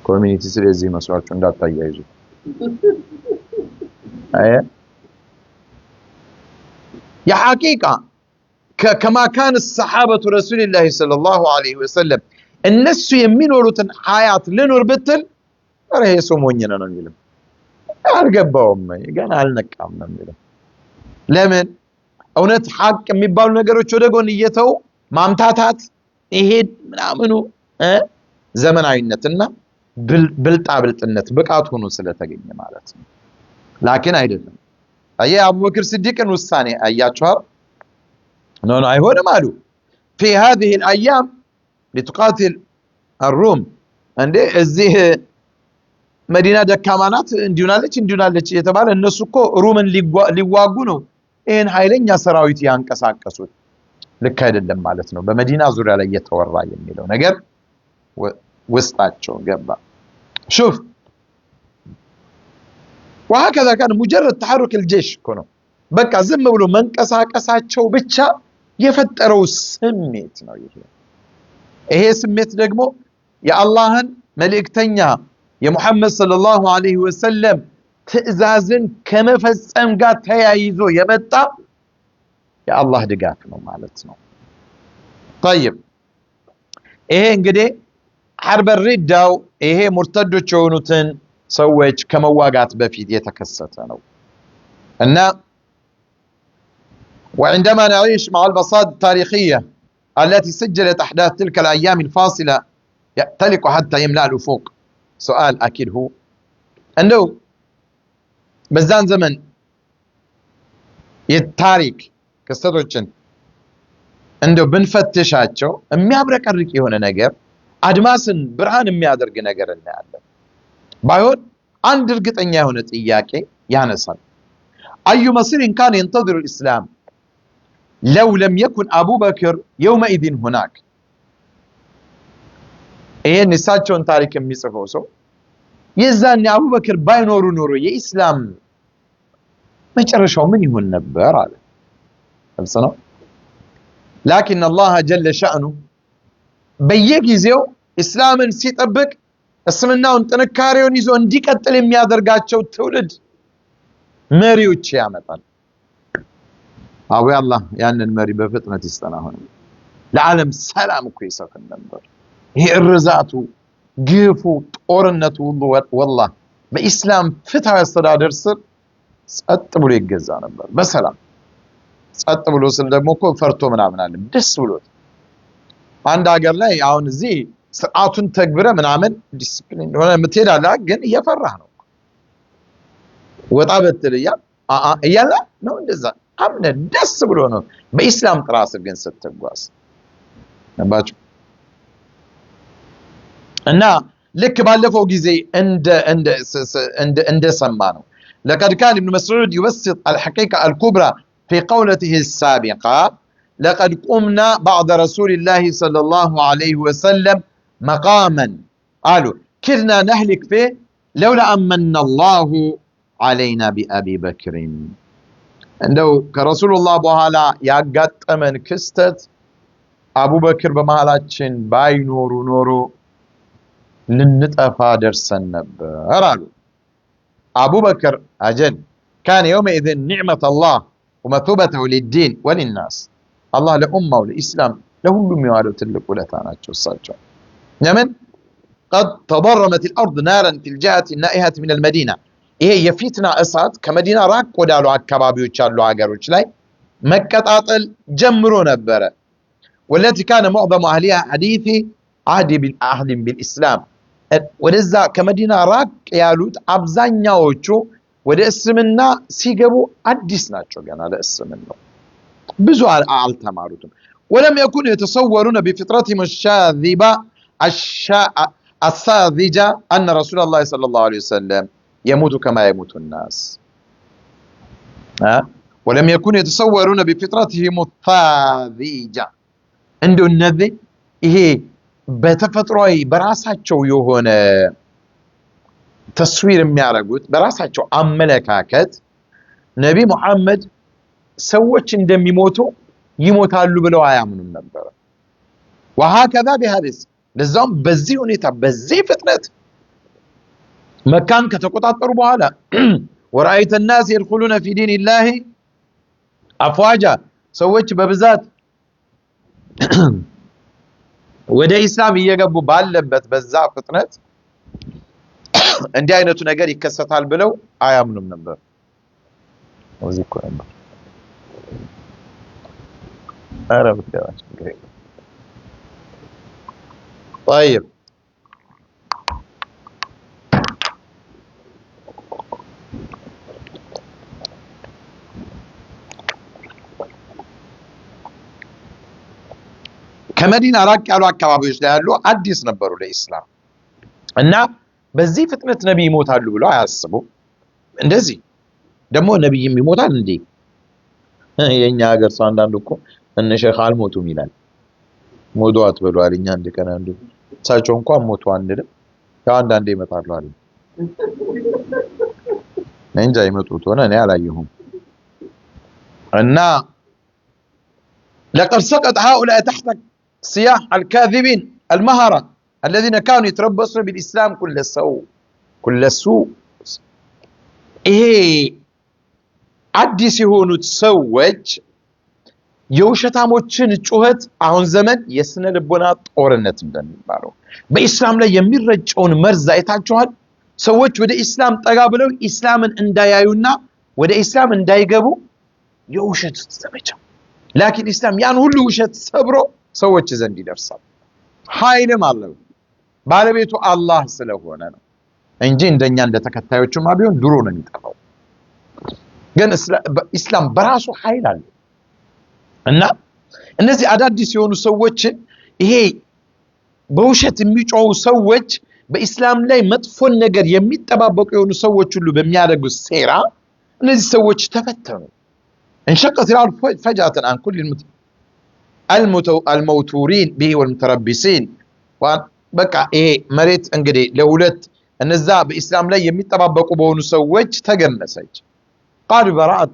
ኮሚኒቲ ስለዚህ መስዋዕቱ እንዳታያይዙ يا حقيقة كما كان الصحابة رسول الله صلى الله عليه وسلم الناس يمينوا حياة لنور بتل راه يسمونينا نميلم አልገባውም ገና አልነቃም ነው የሚለው። ለምን እውነት ሐቅ የሚባሉ ነገሮች ወደ ጎን እየተው ማምታታት ይሄ ምናምኑ ዘመናዊነትና ብልጣብልጥነት ብቃት ሆኖ ስለተገኘ ማለት ነው። ላኪን አይደለም። አየህ አቡበክር ሲዲቅን ውሳኔ አያችኋል? ኖ አይሆንም አሉ في هذه الايام لتقاتل الروم እንዴ እዚህ መዲና ደካማናት እንዲሆናለች የተባለ እነሱ እኮ ሩምን ሊዋጉ ነው ይሄን ኃይለኛ ሰራዊት ያንቀሳቀሱት። ልክ አይደለም ማለት ነው በመዲና ዙሪያ ላይ እየተወራ የሚለው ነገር ውስጣቸው ገባ شوف وهكذا كان مجرد تحرك الجيش كونه በቃ ዝም ብሎ መንቀሳቀሳቸው ብቻ የፈጠረው ስሜት ነው ይሄ ስሜት ደግሞ የአላህን መልእክተኛ የሙሐመድ ሰለላሁ ዐለይሂ ወሰለም ትዕዛዝን ከመፈጸም ጋር ተያይዞ የመጣ የአላህ ድጋፍ ነው ማለት ነው طيب ይሄ እንግዲህ ሐርብ الرداው ይሄ ሙርተዶች የሆኑትን ሰዎች ከመዋጋት በፊት የተከሰተ ነው እና وعندما نعيش مع البصائر التاريخية التي سجلت أحداث تلك الأيام الفاصلة يأتلك حتى يملأ الأفق سؤال أكيد هو أنه بزان زمن التاريخ كستوچن أنه بنفتشاتشو የሚያብረቀርቅ የሆነ ነገር አድማስን ብርሃን የሚያደርግ ነገር እናያለን ባይሆን አንድ እርግጠኛ የሆነ ጥያቄ ያነሳል أي مصير كان ينتظر الإسلام لو لم يكن أبو بكر يومئذ هناك إيه نساتشون تاريخ የሚጽፈው ሰው የዛኔ አቡበክር ባይኖሩ ኖሮ የኢስላም መጨረሻው ምን ይሆን ነበር አለ አልሰነው لكن الله جل شأنه በየጊዜው እስላምን ሲጠብቅ እስልምናውን ጥንካሬውን ይዞ እንዲቀጥል የሚያደርጋቸው ትውልድ መሪዎች ያመጣል አው ያላህ ያንን መሪ በፍጥነት ይስተናሆን ለዓለም ሰላም እኮ ይሰፍን ነበር ይሄ እርዛቱ ግፉ ጦርነቱ والله በኢስላም ፍትሃዊ አስተዳደር ስር ጸጥ ብሎ ይገዛ ነበር በሰላም ጸጥ ብሎ ስል ደግሞ እኮ ፈርቶ ምናምን አለ ደስ ብሎት አንድ ሀገር ላይ አሁን እዚህ ስርዓቱን ተግብረ ምናምን ዲሲፕሊን ሆነ ምትሄዳላ ግን እየፈራህ ነው ወጣ በትልያ እያለ ነው እንደዛ አምነ ደስ ብሎ ነው በኢስላም ጥራስ ግን ስትጓዝ ነባችሁ እና ልክ ባለፈው ጊዜ እንደ ሰማ ነው لقد كان ابن مسعود يبسط الحقيقة الكبرى في قولته السابقة لقد قمنا بعد رسول الله صلى الله عليه وسلم مقاما قالوا كدنا نهلك فيه لولا أمن الله علينا بأبي بكر እንደው ከረሱላህ በኋላ ያጋጠመን ክስተት አቡበክር በመሃላችን ባይኖሩ ኖሮ ልንጠፋ ደርሰን ነበር አሉ አቡበክር አጀል كان يومئذ نعمة الله ومثوبته للدين وللناس الله لأمة والإسلام لهم يوالو تلك ولاتا ናቸው እሳቸው ለምን قد تضرمت الأرض نارا في الجهة النائحة من المدينة ይሄ የፊትና እሳት ከመዲና ራቅ ወዳሉ አካባቢዎች ያሉ ሀገሮች ላይ መቀጣጠል ጀምሮ ነበር والتي كان معظم اهلها حديث عهد بالاسلام ወደዛ ከመዲና ራቅ ያሉት አብዛኛዎቹ ወደ እስልምና ሲገቡ አዲስ ናቸው ገና ለእስልምና ብዙ አልተማሩትም ولم يكن يتصورون بفطرتهم الشاذبة الساذجة أن رسول الله صلى الله عليه وسلم يموت كما يموت الناس ولم يكونوا يتصورون بفطرتهم الثاذجة عنده النذي ይሄ በተፈጥሯዊ በራሳቸው የሆነ ተስዊር የሚያረጉት በራሳቸው አመለካከት ነብይ መሐመድ ሰዎች እንደሚሞቱ ይሞታሉ ብለው አያምኑም ነበር وهكذا بهذا ለዛም በዚህ ሁኔታ በዚህ ፍጥነት መካን ከተቆጣጠሩ በኋላ ወራይተ الناس يدخلون في دين الله افواجا ሰዎች በብዛት ወደ ኢስላም እየገቡ ባለበት በዛ ፍጥነት እንዲህ አይነቱ ነገር ይከሰታል ብለው አያምኑም ነበር ወዚህ እኮ ነበር አረብ ተዋች طيب ከመዲና ራቅ ያሉ አካባቢዎች ላይ ያሉ አዲስ ነበሩ ለኢስላም እና በዚህ ፍጥነት ነብይ ይሞታሉ ብለው አያስቡ እንደዚህ ደግሞ ነብይም ይሞታል እንዴ የኛ ሀገር ሰው አንዳንዱ እኮ እነ ሼኽ አልሞቱም ይላል። ሞቱ አትበሉ አለኝ አንድ ቀን አንዱ። እሳቸው እንኳን ሞቱ አንልም፣ ያው አንዳንዴ ይመጣሉ አለኝ። እንጃ ይመጡት ሆነ እኔ አላየሁም። እና لقد سقط هؤلاء تحت صياح الكاذبين المهرة الذين كانوا يتربصون بالإسلام كل سوء ይሄ አዲስ የሆኑት ሰዎች የውሸታሞችን ጩኸት አሁን ዘመን የስነ ልቦና ጦርነት እንደሚባለው በእስላም ላይ የሚረጨውን መርዝ አይታችኋል። ሰዎች ወደ እስላም ጠጋ ብለው እስላምን እንዳያዩና ወደ እስላም እንዳይገቡ የውሸት ዘመቻ ላኪን እስላም ያን ሁሉ ውሸት ሰብሮ ሰዎች ዘንድ ይደርሳል። ኃይልም አለው ባለቤቱ አላህ ስለሆነ ነው እንጂ እንደኛ እንደ ተከታዮቹማ ቢሆን ድሮ ነው የሚጠፋው። ግን እስላም በራሱ ኃይል አለው እና እነዚህ አዳዲስ የሆኑ ሰዎች ይሄ በውሸት የሚጮሁ ሰዎች በእስላም ላይ መጥፎን ነገር የሚጠባበቁ የሆኑ ሰዎች ሁሉ በሚያደርጉት ሴራ እነዚህ ሰዎች ተፈተኑ። انشقت الارض فجأة عن كل الموتورين به والمتربصين በቃ ይሄ መሬት እንግዲህ ለሁለት እነዛ በእስላም ላይ የሚጠባበቁ በሆኑ ሰዎች ተገነሰች። قال براءة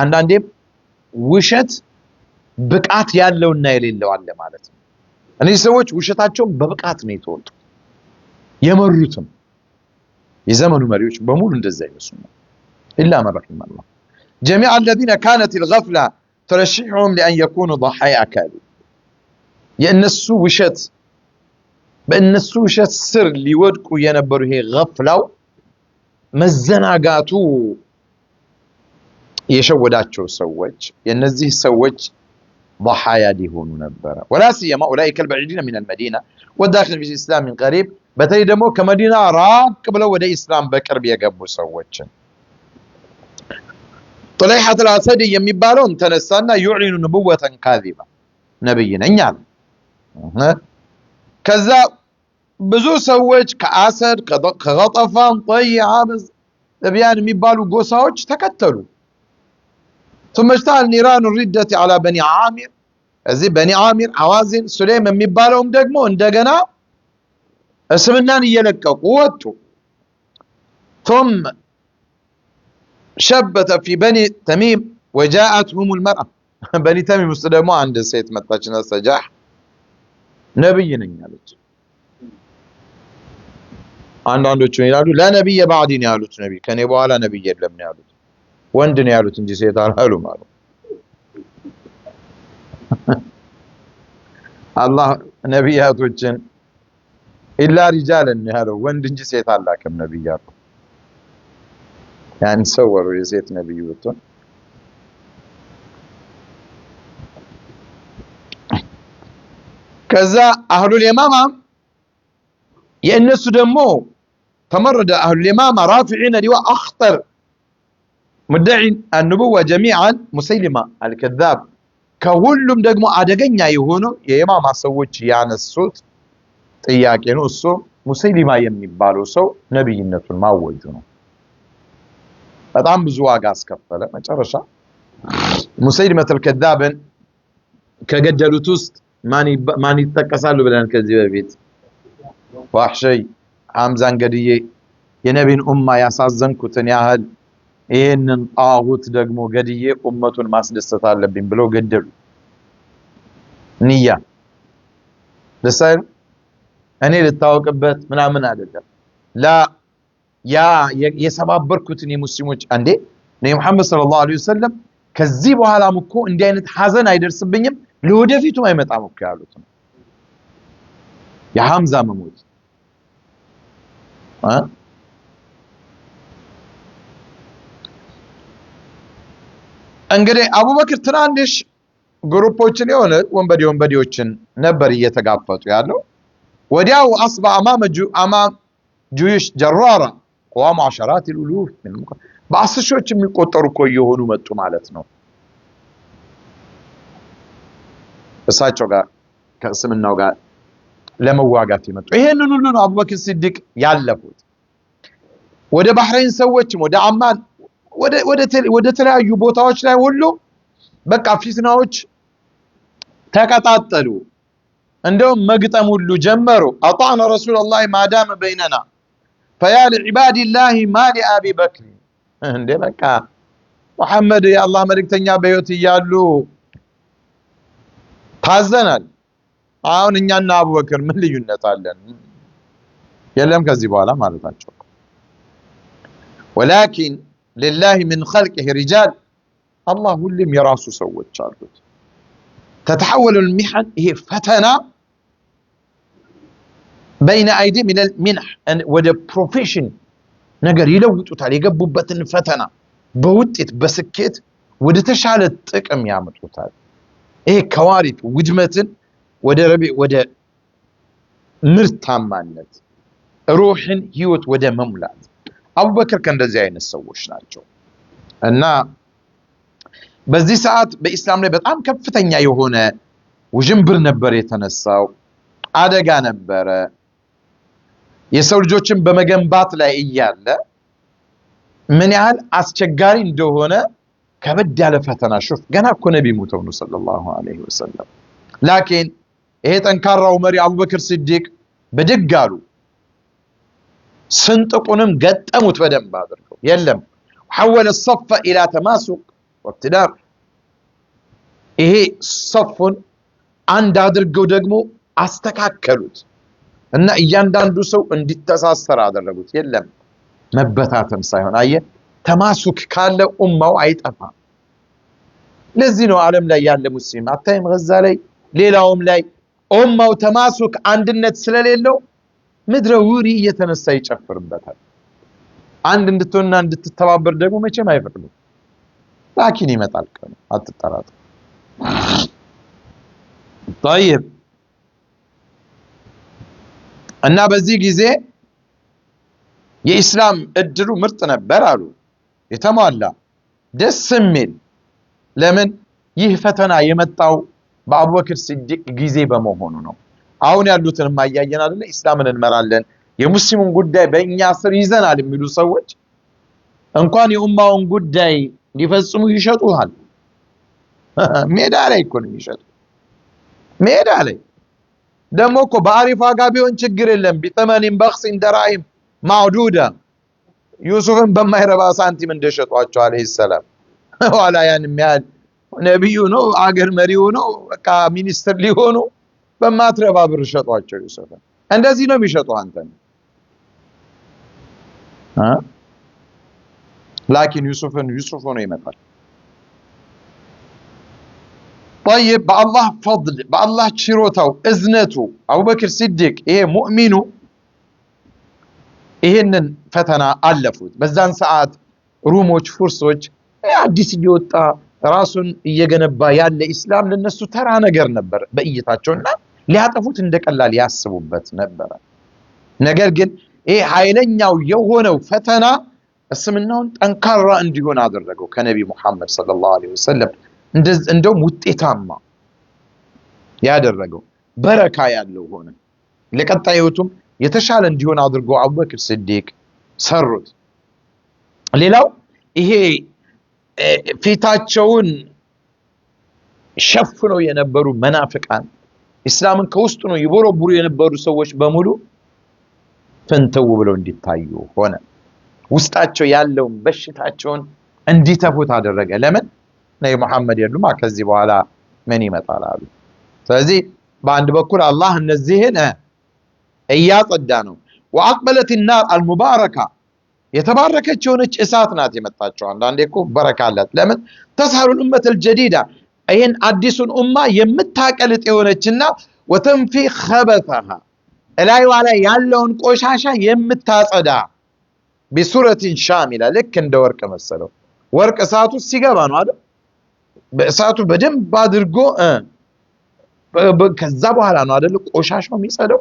አንዳንዴ ውሸት ብቃት ያለውና የሌለው አለ ማለት ነው። እነዚህ ሰዎች ውሸታቸውን በብቃት ነው የተወጡ የመሩትም የዘመኑ መሪዎች በሙሉ እንደዛ ይመስሉ إلا من رحم الله. جميع الذين كانت الغفلة ترشحهم لأن يكونوا ضحايا كاذب. የእነሱ ውሸት በእነሱ ውሸት ስር ሊወድቁ የነበሩ ይሄ غفላው መዘናጋቱ የሸወዳቸው ሰዎች የነዚህ ሰዎች ضحايا ሊሆኑ ነበር። ولا سيما اولئك البعيدين من المدينه والداخل في الاسلام من قريب በተለይ ደግሞ ከመዲና ራቅ ብለው ወደ እስላም በቅርብ የገቡ ሰዎች طليحة الأسد የሚባለውን ተነሳና يعلن نبوة كاذبة ነብይ ነኝ አለ። ከዛ ብዙ ሰዎች ከአሰድ ከገጠፋን طيعة ለቢያን የሚባሉ ጎሳዎች ተከተሉ። ثم اشتعل نيران الردة على بني عامر እዚህ በኒ ዓሚር ሐዋዚን ሱለይም የሚባለውም ደግሞ እንደገና እስልምናን እየለቀቁ ወጡ። ثم شبت في بني تميم وجاءتهم المرأة بني تميم ውስጥ ደግሞ አንድ ሴት መጣችና ሰጃህ ነብይ ነኝ አለች። አንዳንዶቹ ይላሉ ለነብይ ባዕዲ ነው ያሉት፣ ነብይ ከኔ በኋላ ነብይ የለም ነው ያሉት። ወንድ ነው ያሉት እንጂ ሴት አላሉም አሉ። አላህ ነብያቶችን ኢላ ሪጃለን ያለው ወንድ እንጂ ሴት አላከም ነብያቱ። ያን ሰወሩ የሴት ነብይ ወጥቶ ከዛ አህሉል የማማ የእነሱ ደግሞ ተመረደ አህሉል የማማ رافعين لواء اخطر مدعي النبوة جميعا مسيلمة الكذاب ከሁሉም ደግሞ አደገኛ የሆነው የየማማ ሰዎች ያነሱት ጥያቄ ነው። እሱ ሙሰይሊማ የሚባለው ሰው ነብይነቱን ማወጁ ነው። በጣም ብዙ ዋጋ አስከፈለ። መጨረሻ ሙሰይሊመቱል ከዛብን ከገደሉት ውስጥ ማን ይተቀሳሉ ብለን ከዚህ በፊት ዋህሸይ ሐምዛን ገድዬ የነቢን ኡማ ያሳዘንኩትን ያህል ይሄንን ጣሁት ደግሞ ገድዬ ኡመቱን ማስደሰት አለብኝ ብለው ገደሉ። ንያ ለሳይል እኔ ልታወቅበት ምናምን አይደለም ላ ያ የሰባበርኩትን የሙስሊሞች አንዴ ነብዩ መሐመድ ሰለላሁ ዐለይሂ ወሰለም ከዚህ በኋላም እኮ እንዲህ አይነት ሐዘን አይደርስብኝም ለወደፊቱም አይመጣም እኮ ያሉት ነው። የሐምዛ መሞት እንግዲህ አቡበክር ትናንሽ ግሩፖችን የሆነ ወንበዴዎችን ነበር እየተጋፈጡ ያለው። ወዲያው አስባ አማም ጁይሽ ጀራራ قوام عشرات الالوف من በአስሮች የሚቆጠሩ እኮ የሆኑ መጡ ማለት ነው። እሳቸው ጋር ከእስልምናው ጋር ለመዋጋት ይመጡ። ይሄንን ሁሉ ነው አቡበክር ሲዲቅ ያለፉት። ወደ ባህሬን ሰዎችም ወደ አማን ወደ ተለያዩ ቦታዎች ላይ ሁሉ በቃ ፊትናዎች ተቀጣጠሉ እንደውም መግጠም ሁሉ ጀመሩ አጣና ረሱላህ ማዳመ በይነና فيا لعباد الله ما لأبي بكر እንደ በቃ ሙሐመድ የአላህ መልእክተኛ በህይወት እያሉ ታዘናል አሁን እኛና አቡበክር ምን ልዩነት አለን የለም ከዚህ በኋላ ማለታቸው ولكن لله من خلقه رجال الله ሁሉም የራሱ ሰዎች አሉት تتحول المحن هي فتنة بين أيدي من المنح وده بروفيشن ነገር ይለውጡታል የገቡበትን ፈተና በውጤት በስኬት ወደ ተሻለ ጥቅም ያመጡታል ይሄ ከዋሪት ውድመትን ወደ ምርታማነት ሩህን ህይወት ወደ መሙላት አቡበክር ከእንደዚህ አይነት ሰዎች ናቸው እና በዚህ ሰዓት በእስላም ላይ በጣም ከፍተኛ የሆነ ውዥንብር ነበር የተነሳው አደጋ ነበረ የሰው ልጆችን በመገንባት ላይ እያለ ምን ያህል አስቸጋሪ እንደሆነ ከበድ ያለ ፈተና ሹፍ ገና እኮ ነብይ ሙተው ነው ሰለላሁ ዐለይሂ ወሰለም ላኪን ይሄ ጠንካራው መሪ አቡበክር ሲዲቅ በደጋሉ ስንጥቁንም ገጠሙት በደንብ አድርገው የለም حول الصف الى تماسك واقتدار ይሄ صفን አንድ አድርገው ደግሞ አስተካከሉት እና እያንዳንዱ ሰው እንዲተሳሰር አደረጉት የለም መበታተን ሳይሆን አየ ተማሱክ ካለ ኡማው አይጠፋም ለዚህ ነው ዓለም ላይ ያለ ሙስሊም አታይም ገዛ ላይ ሌላውም ላይ ኡማው ተማሱክ አንድነት ስለሌለው ምድረ ውሪ እየተነሳ ይጨፍርበታል አንድ እንድትሆንና እንድትተባበር ደግሞ መቼም አይፈቅዱም ላኪን ይመጣል ቀኑ አትጠራጠሩ طيب እና በዚህ ጊዜ የኢስላም እድሉ ምርጥ ነበር አሉ የተሟላ ደስ የሚል ለምን ይህ ፈተና የመጣው በአቡበክር ሲዲቅ ጊዜ በመሆኑ ነው አሁን ያሉትን ማያየን አይደለ ኢስላምን እንመራለን የሙስሊሙን ጉዳይ በእኛ ስር ይዘናል የሚሉ ሰዎች እንኳን የኡማውን ጉዳይ ሊፈጽሙ ይሸጡሃል ሜዳ ላይ እኮ ነው ይሸጡ ሜዳ ላይ ደሞ እኮ በአሪፍ ዋጋ ቢሆን ችግር የለም ቢተመኒን በخس دراهم معدوده ዩሱፍን በማይረባ ሳንቲም እንደሸጧቸው አለይሂ ሰላም ወላ ያን የሚያል ነብዩ ነው አገር መሪው ነው በቃ ሚኒስትር ሊሆኑ በማትረባ ብር ሸጧቸው ዩሱፍን እንደዚህ ነው የሚሸጡ አንተን ላኪን ዩሱፍ ሆኖ ይመጣል طيب بالله فضل بالله ችሮታው እዝነቱ አቡበክር ሲዲቅ ይሄ ሙእሚኑ ይሄንን ፈተና አለፉት በዛን ሰዓት ሩሞች ፉርሶች አዲስ እየወጣ ራሱን እየገነባ ያለ እስላም ለነሱ ተራ ነገር ነበር በእይታቸውና ሊያጠፉት እንደቀላል ያስቡበት ነበር ነገር ግን ይሄ ኃይለኛው የሆነው ፈተና እስልምናውን ጠንካራ እንዲሆን አደረገው ከነብዩ መሐመድ ሰለላሁ ዐለይሂ ወሰለም እንደው ውጤታማ ያደረገው በረካ ያለው ሆነ ለቀጣዩቱም የተሻለ እንዲሆን አድርጎ አቡበክር ሲዲቅ ሰሩት ሌላው ይሄ ፊታቸውን ሸፍነው የነበሩ መናፍቃን እስላምን ከውስጡ ነው ይቦረቡሩ የነበሩ ሰዎች በሙሉ ፈንተው ብለው እንዲታዩ ሆነ ውስጣቸው ያለው በሽታቸውን እንዲተፉት አደረገ ለምን ነይ መሐመድ የሉማ ከዚህ በኋላ ምን ይመጣል አሉ ስለዚህ በአንድ በኩል አላህ እነዚህን እያጸዳ ነው ወአቅበለት النار المباركه የተባረከች የሆነች እሳት ናት የመጣቸው አንዳንዴ እኮ በረካ አላት ለምን ተስሐሩ الامه الجديده ይሄን አዲሱን ኡማ የምታቀልጥ የሆነችና وتنفي خبثها እላይዋ ላይ ያለውን ቆሻሻ የምታጸዳ بصوره شامله ልክ እንደ ወርቅ መሰለው ወርቅ እሳቱ ሲገባ ነው አይደል በእሳቱ በደንብ አድርጎ ከዛ በኋላ ነው አይደል ቆሻሻው የሚጸደው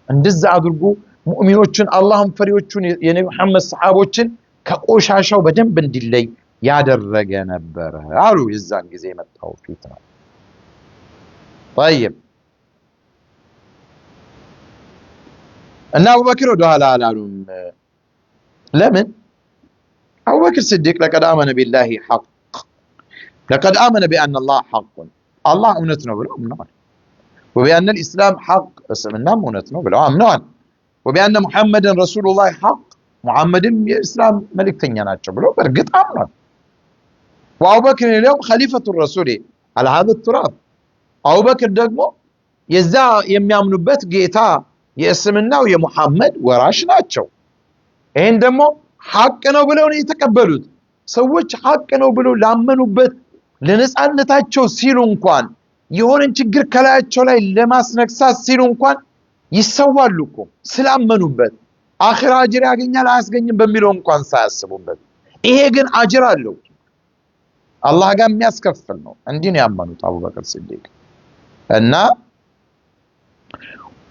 እንደዛ አድርጎ ሙእሚኖችን አላህን ፈሪዎችን የነብዩ መሐመድ ሰሃቦችን ከቆሻሻው በደንብ እንዲለይ ያደረገ ነበር አሉ የዛን ጊዜ መጣው ፊትና طيب እና አቡበክር ወደኋላ አላሉም ለምን አቡበክር ሲዲቅ ለቀዳመ ነብይላህ ሐቅ لقد آمن بأن الله حق الله أمنتنا بلو أمنوان وبأن الإسلام حق اسمنا أمنتنا بلو أمنوان وبأن محمد رسول الله حق محمد الإسلام ملك تنيناتش بلو برقت أمنوان وأبو بكر اليوم خليفة الرسول على هذا التراب أبو بكر دقمو يزا يميامنو بيت جيتا يسمنا ويا محمد وراشناتشو إن دمو حق نو بلو يتقبلوت سوچ حق نو بلو ላመኑበት ለነጻነታቸው ሲሉ እንኳን የሆነን ችግር ከላያቸው ላይ ለማስነክሳት ሲሉ እንኳን ይሰዋሉ እኮ ስላመኑበት አኺራ አጅር ያገኛል አያስገኝም በሚለው እንኳን ሳያስቡበት ይሄ ግን አጅር አለው አላህ ጋር የሚያስከፍል ነው እንዲህ ነው ያመኑት አቡበክር ሲዲቅ እና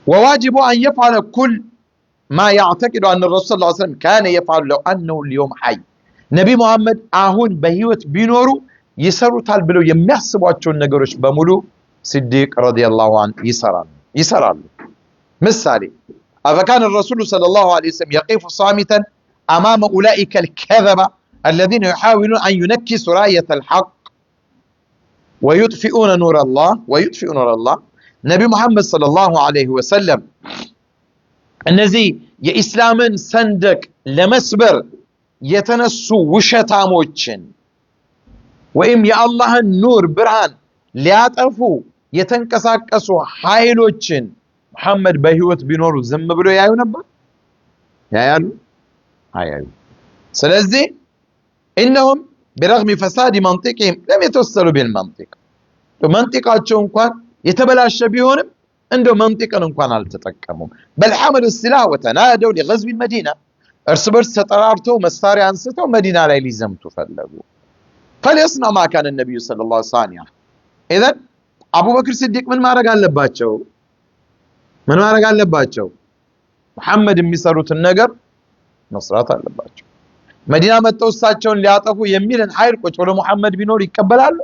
وواجب أن يفعل كل ما يعتقد أن الرسول صلى الله عليه وسلم كان يفعل لو أنه اليوم حي نبي محمد አሁን በህይወት ቢኖሩ ይሰሩታል ብለው የሚያስቧቸው ነገሮች በሙሉ ሲዲቅ ረዲየላሁ ዐንሁ ይሰራሉ ምሳሌ أفكان الرسول صلى الله عليه وسلم يقف صامتا أمام أولئك الكذبة الذين يحاولون أن ينكسوا راية الحق ويطفئون نور الله نبي محمد صلى الله عليه وسلم النزي يا إسلام سندك لمسبر يتنسوا وشتاموچن وإم يا الله النور برهان لياطفوا يتنقساقسوا حيلوچن محمد بهيوت بينورو زم بلو يايو نبر يايالو هايالو سلازي إنهم برغم فساد منطقهم لم يتوصلوا بالمنطق منطقاتهم انكوان يتبلاش بيهونم عنده منطقا انكوان التتقموا بل حملوا السلاح وتنادوا لغزو المدينة ارسبرس تطرارتو مساري انستو مدينة لا يلزمتو فلقوا فليصنع ما كان النبي صلى الله عليه وسلم إذن أبو بكر الصديق من ما رجع لباتشو محمد የሚሰሩት ነገር መስራት አለባቸው መዲና መጥተው እሳቸውን ሊያጠፉ የሚልን ኃይል ቁጭ ብሎ መሐመድ ቢኖር ይቀበላሉ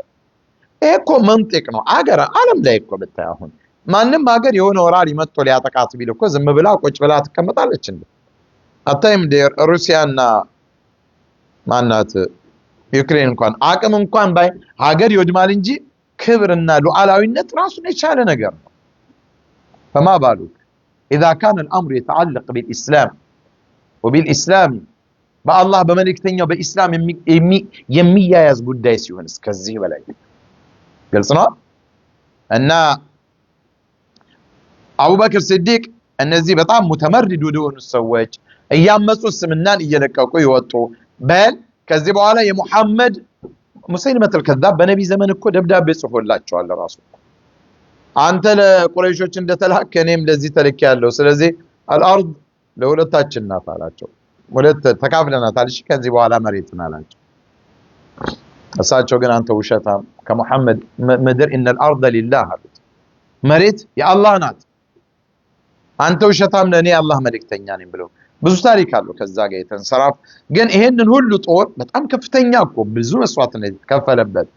ይሄ እኮ መንጥቅ ነው አገር ዓለም ላይ እኮ ብታይ አሁን ማንንም ሀገር የሆነ ወራሪ መጥቶ ሊያጠቃት ቢል እኮ ዝም ብላ ቁጭ ብላ ትቀመጣለች እንዴ አታይም ሩሲያና ማናት ዩክሬን እንኳን አቅም እንኳን ባይ ሀገር ይወድማል እንጂ ክብርና ሉዓላዊነት ራሱን የቻለ ነገር ነው فما بالك إذا كان الأمر يتعلق بالإسلام وبالإسلام بالله بملكتنيا بالإسلام يمي يزبط دايس يونس كزيه ولا قلصنا أن أبو بكر الصديق النزي بطعم متمرد ودون السواج أيام مسوس منان يلقوا يوطوا بل كذبوا على يا محمد مسيلمة الكذاب بنبي زمن الكو دبداب بيصفوا الله على راسه አንተ ለቁረይሾች እንደተላከ እኔም ለዚህ ተልኬያለሁ ስለዚህ الارض ለሁለታችን ናት አላቸው ሁለት ተካፍለናታል እሺ ከዚህ በኋላ መሬትን አላቸው እሳቸው ግን አንተ ውሸታም ከመሐመድ ምድር ان الارض لله አሉት መሬት የአላህ ናት አንተ ውሸታም ለኔ አላህ መልእክተኛ ነኝ ብለው ብዙ ታሪክ አለው ከዛ ጋር የተንሰራፍ ግን ይሄንን ሁሉ ጦር በጣም ከፍተኛ እኮ ብዙ መስዋዕትነት ከፈለበት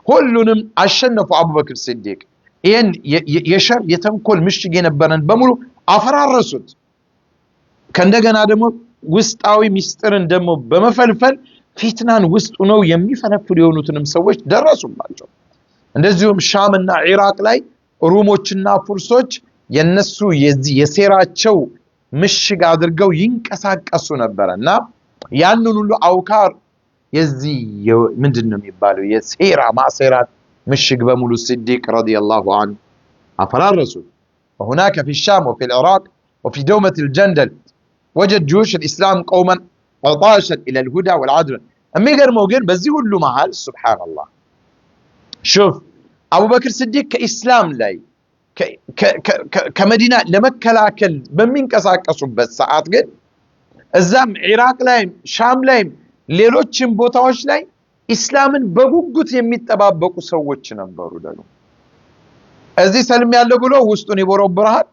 ሁሉንም አሸነፉ አቡበክር ሲዲቅ ይሄን የሸር የተንኮል ምሽግ የነበረን በሙሉ አፈራረሱት ከእንደገና ደግሞ ውስጣዊ ሚስጥርን ደግሞ በመፈልፈል ፊትናን ውስጡ ነው የሚፈነፍሉ የሆኑትንም ሰዎች ደረሱባቸው እንደዚሁም ሻምና ኢራቅ ላይ ሩሞችና ፉርሶች የነሱ የሴራቸው ምሽግ አድርገው ይንቀሳቀሱ ነበርና ያንኑ ሁሉ አውካር የዚህ ምንድነው የሚባለው የሴራ ማሴራት مشيق بمولو الصديق رضي الله عنه أفرار رسول وهناك في الشام وفي العراق وفي دومة الجندل وجد جيوش الإسلام قوما عطاشا إلى الهدى والعدل أما يقر موقين بزيه اللو محال سبحان الله شوف أبو بكر الصديق كإسلام لاي كمدينة لمكة لاكل بمين كساك أصبت ساعات قد الزام عراق لايم شام لايم ليلوچن بوتاوش لاي ኢስላምን በጉጉት የሚጠባበቁ ሰዎች ነበሩ ደግሞ እዚህ ሰልም ያለው ብሎ ውስጡን ይቦረብራል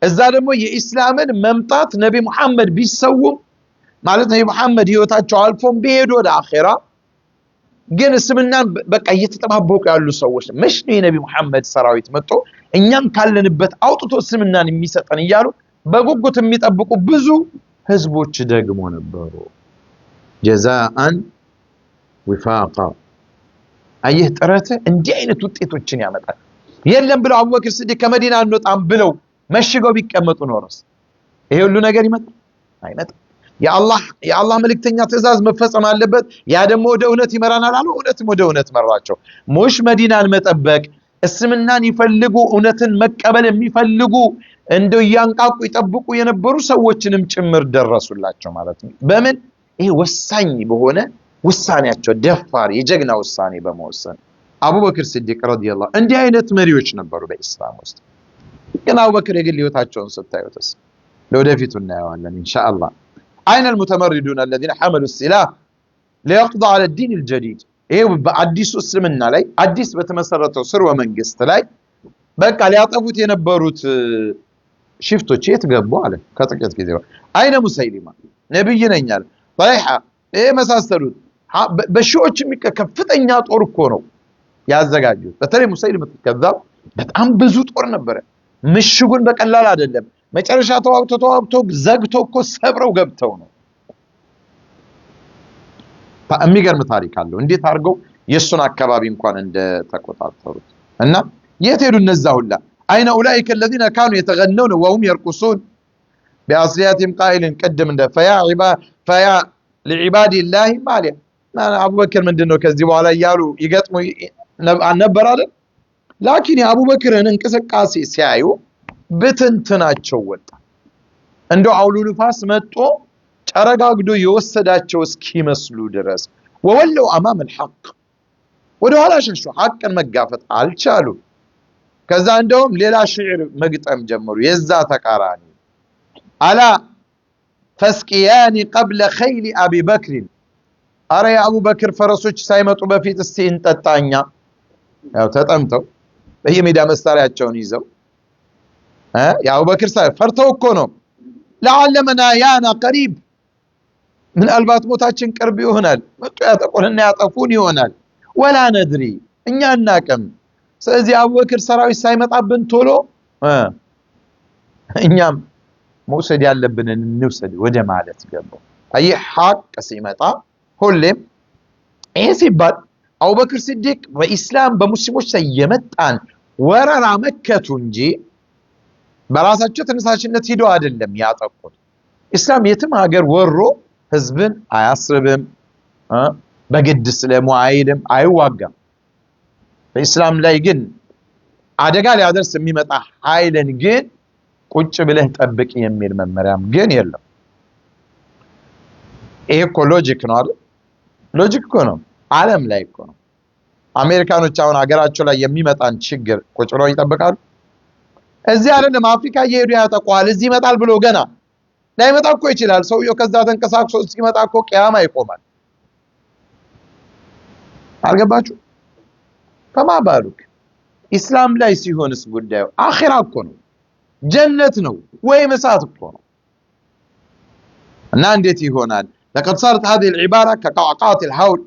እዛ ደግሞ የኢስላምን መምጣት ነብይ መሐመድ ቢሰው ማለት ነብይ መሐመድ ህይወታቸው አልፎም ቢሄዱ ወደ አኺራ ግን እስልምናን በቃ እየተጠባበቁ ያሉ ሰዎች መሽ ነው የነብይ መሐመድ ሰራዊት መጥቶ እኛም ካለንበት አውጥቶ እስልምናን የሚሰጠን ይያሉ በጉጉት የሚጠብቁ ብዙ ህዝቦች ደግሞ ነበሩ ጀዛአን وفاقا አየህ ጥረት እንዲህ አይነት ውጤቶችን ያመጣል። የለም ብለው አቡበክር ሲዲቅ ከመዲና አንወጣም ብለው መሽገው ቢቀመጡ ኖርስ ይሄ ሁሉ ነገር ይመጣል? አይመጣም። የአላህ መልእክተኛ ትእዛዝ መፈጸም አለበት። ያ ደግሞ ወደ እውነት ይመራናል አሉ። እውነትም ወደ እውነት መራቸው። ሙሽ መዲናን መጠበቅ እስልምናን ይፈልጉ እውነትን መቀበል የሚፈልጉ እንደው ያንቃቁ ይጠብቁ የነበሩ ሰዎችንም ጭምር ደረሱላቸው ማለት ነው። በምን ይሄ ወሳኝ በሆነ ውሳኔያቸው ደፋር የጀግና ውሳኔ በመወሰን አቡበክር ሲዲቅ ረዲየላሁ እንዲህ አይነት መሪዎች ነበሩ በእስላም ውስጥ። ግን አቡበክር የግል ህይወታቸውን ስታዩትስ ለወደፊቱ እናየዋለን ኢንሻአላህ። አይነ المتمردون الذين حملوا السلاح ليقضوا على الدين الجديد ይሄው በአዲሱ እስልምና ላይ አዲስ በተመሰረተው ስርወ መንግስት ላይ በቃ ሊያጠፉት የነበሩት ሽፍቶች የት ገቡ አለ ከጥቂት ጊዜ በኋላ። አይነ ሙሰይሊማ ነብይ ነኝ አለ። طلحه ይሄ መሳሰሉት በሺዎች ከፍተኛ ጦር እኮ ነው ያዘጋጁት። በተለይ ሙሰይሊማ ከዛው በጣም ብዙ ጦር ነበረ። ምሽጉን በቀላል አይደለም። መጨረሻ ተዋግቶ ዘግቶ እኮ ሰብረው ገብተው ነው። የሚገርም ታሪክ አለው እንዴት አድርገው የሱን አካባቢ እንኳን እንደተቆጣጠሩት። እና የት ሄዱ እነዛ ሁላ? አይነ اولئك الذين كانوا يتغنون وهم يرقصون باصياتهم قائلا قدم እንደ فيا لعباد الله مالي አቡበክር ምንድነው ከዚህ በኋላ ያሉ ይገጥሙ ነበር አይደል? ላኪን የአቡበክርን እንቅስቃሴ ሲያዩ በትንትናቸው ወጣ። እንደው አውሎ ንፋስ መጥቶ ጨረጋግዶ የወሰዳቸው እስኪመስሉ ድረስ ወወለው امام الحق ወደ ኋላ ሸሹ። ሐቅን መጋፈጥ አልቻሉ። ከዛ እንደውም ሌላ ሽዕር መግጠም ጀመሩ የዛ ተቃራኒ አላ فسقياني قبل خيل ابي بكر አረ የአቡበክር ፈረሶች ሳይመጡ በፊት እስቲ እንጠጣኛ። ያው ተጠምተው በየሜዳ መሳሪያቸውን ይዘው የአቡበክር ፈርተው እኮ ነው። لعل منايانا قريب من البات ሞታችን ቅርብ ይሆናል። መጡ ያጠቁንና ያጠፉን ይሆናል። ወላ ነድሪ እኛ እናቀም። ስለዚህ አቡበክር ሰራዊት ሳይመጣብን ቶሎ እኛም መውሰድ ያለብንን እንውሰድ ወደ ማለት ገባው። አይ ሐቅ ሲመጣ ሁሌም ይሄ ሲባል አቡበክር ሲዲቅ በእስላም በሙስሊሞች ላይ የመጣን ወረራ መከቱ እንጂ በራሳቸው ተነሳሽነት ሄደው አይደለም ያጠቁት። እስላም የትም ሀገር ወሮ ህዝብን አያስርብም፣ በግድ ስለሙአይልም አይዋጋም። በእስላም ላይ ግን አደጋ ሊያደርስ የሚመጣ ኃይልን ግን ቁጭ ብለህ ጠብቅ የሚል መመሪያም ግን የለም። ይሄ እኮ ሎጂክ ነው አይደል? ሎጂክ እኮ ነው። ዓለም ላይ እኮ ነው። አሜሪካኖች አሁን ሀገራቸው ላይ የሚመጣን ችግር ቁጭ ብለው ይጠብቃሉ? እዚህ አይደለም አፍሪካ እየሄዱ ያጠቋል። እዚህ ይመጣል ብሎ ገና ላይመጣ እኮ ይችላል። ሰውየው ከዛ ተንቀሳቅሶ እስኪመጣ እኮ ቂያማ ይቆማል። አልገባችሁ? ከማባሉክ ኢስላም ላይ ሲሆንስ ጉዳዩ አኺራ እኮ ነው፣ ጀነት ነው ወይ መሳት እኮ ነው። እና እንዴት ይሆናል? لقد صارت هذه العبارة كقعقعة الهول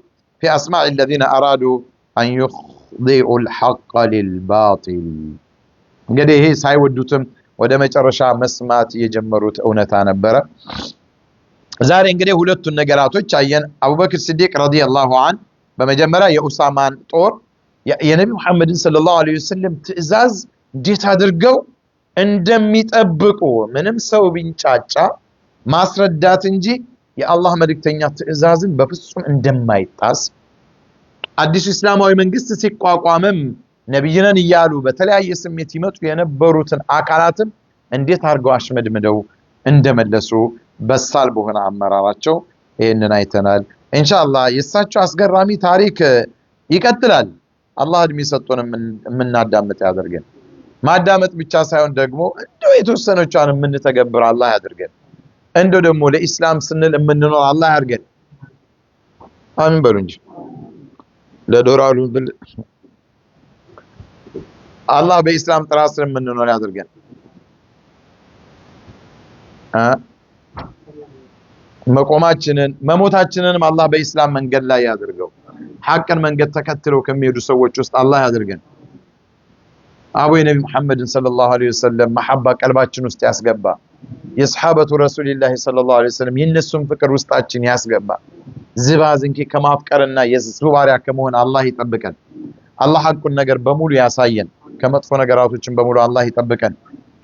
في أسماع الذين أرادوا أن يخضعوا الحق للباطل. እንግዲህ ይሄ ሳይወዱትም ወደ መጨረሻ መስማት የጀመሩት እውነታ ነበረ። ዛሬ እንግዲህ ሁለቱን ነገራቶች አየን። አቡበክር ሲዲቅ ረዲየላሁ ዐንሁ በመጀመሪያ የኡሳማን ጦር የነብዩ መሐመድን ሰለላሁ ዐለይሂ ወሰለም ትእዛዝ እንዴት አድርገው እንደሚጠብቁ ምንም ሰው ቢንጫጫ ማስረዳት እንጂ የአላህ መልእክተኛ ትእዛዝን በፍጹም እንደማይጣስ አዲስ እስላማዊ መንግስት ሲቋቋምም ነብይነን እያሉ በተለያየ ስሜት ይመጡ የነበሩትን አካላትም እንዴት አድርገው አሽመድምደው እንደመለሱ በሳል በሆነ አመራራቸው ይሄንን አይተናል። ኢንሻአላህ የሳቸው አስገራሚ ታሪክ ይቀጥላል። አላህ እድሜ ሰጥቶን የምናዳምጥ ያድርገን። ማዳመጥ ብቻ ሳይሆን ደግሞ እንደው የተወሰነቻን የምንተገብር አላህ ያድርገን። እንደው ደግሞ ለኢስላም ስንል የምንኖር አላህ ያድርገን። አሚን በሉ እንጂ ለዶራሉ ብል አላህ በኢስላም ጥራት ስር የምንኖር ያድርገን። መቆማችንን መሞታችንንም አላህ በኢስላም መንገድ ላይ ያድርገው። ሐቅን መንገድ ተከትለው ከሚሄዱ ሰዎች ውስጥ አላህ ያድርገን። አቡ ነብይ መሐመድን ሰለላሁ ዐለይሂ ወሰለም መሐባ ቀልባችን ውስጥ ያስገባ። የሰሐበቱ ረሱልላህ ሰለላሁ ዐለይሂ ወሰለም የነሱን ፍቅር ውስጣችን ያስገባ። ዝባዝንኪ ከማፍቀርና የሱ ባሪያ ከመሆን አላህ ይጠብቀን። الله حقን ነገር በሙሉ ያሳየን ከመጥፎ ነገራቶችን በሙሉ አላህ ይጠብቀን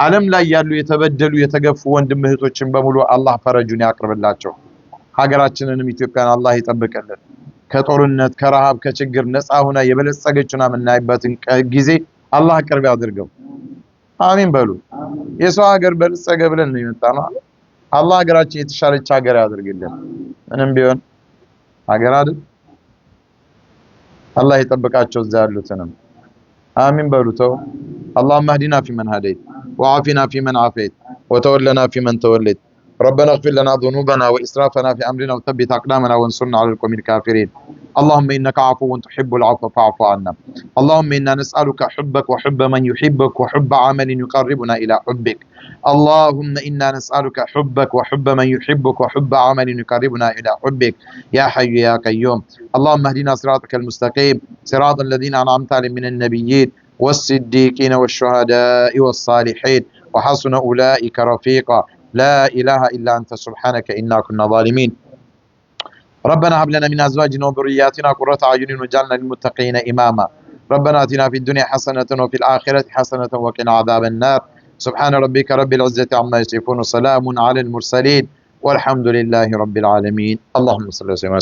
ዓለም ላይ ያሉ የተበደሉ የተገፉ ወንድም እህቶችን በሙሉ አላህ ፈረጁን ያቅርብላቸው ሀገራችንንም ኢትዮጵያን አላህ ይጠብቀልን ከጦርነት ከረሃብ ከችግር ነፃ ሆና የበለጸገችና ምናይበትን ጊዜ አላህ ቅርብ ያድርገው አሚን በሉ የሰው ሀገር በለጸገ ብለን ነው የመጣነው አላህ ሀገራችን የተሻለች ሀገር ያድርግልን ምንም ቢሆን ሀገር አይደል الله يطبقاቸው እዛ ያሉትንም آمين بلوتو اللهم اهدنا فيمن هديت وعافنا فيمن عافيت وتولنا فيمن توليت ربنا اغفر لنا ذنوبنا وإسرافنا في أمرنا وثبت أقدامنا وانصرنا على القوم الكافرين اللهم إنك عفو تحب العفو فاعف عنا اللهم إنا نسألك حبك وحب من يحبك وحب عمل يقربنا إلى حبك اللهم إنا نسألك حبك وحب من يحبك وحب عمل يقربنا إلى حبك يا حي يا قيوم اللهم اهدنا صراطك المستقيم صراط الذين أنعمت عليهم من النبيين والصديقين والشهداء والصالحين وحسن أولئك رفيقا لا إله إلا أنت سبحانك إنا كنا ظالمين ربنا هب لنا من أزواجنا وذرياتنا قرة أعين واجعلنا للمتقين إماما ربنا آتنا في الدنيا حسنة وفي الآخرة حسنة وقنا عذاب النار سبحان ربك رب العزة عما يصفون وسلام على المرسلين والحمد لله رب العالمين اللهم صل وسلم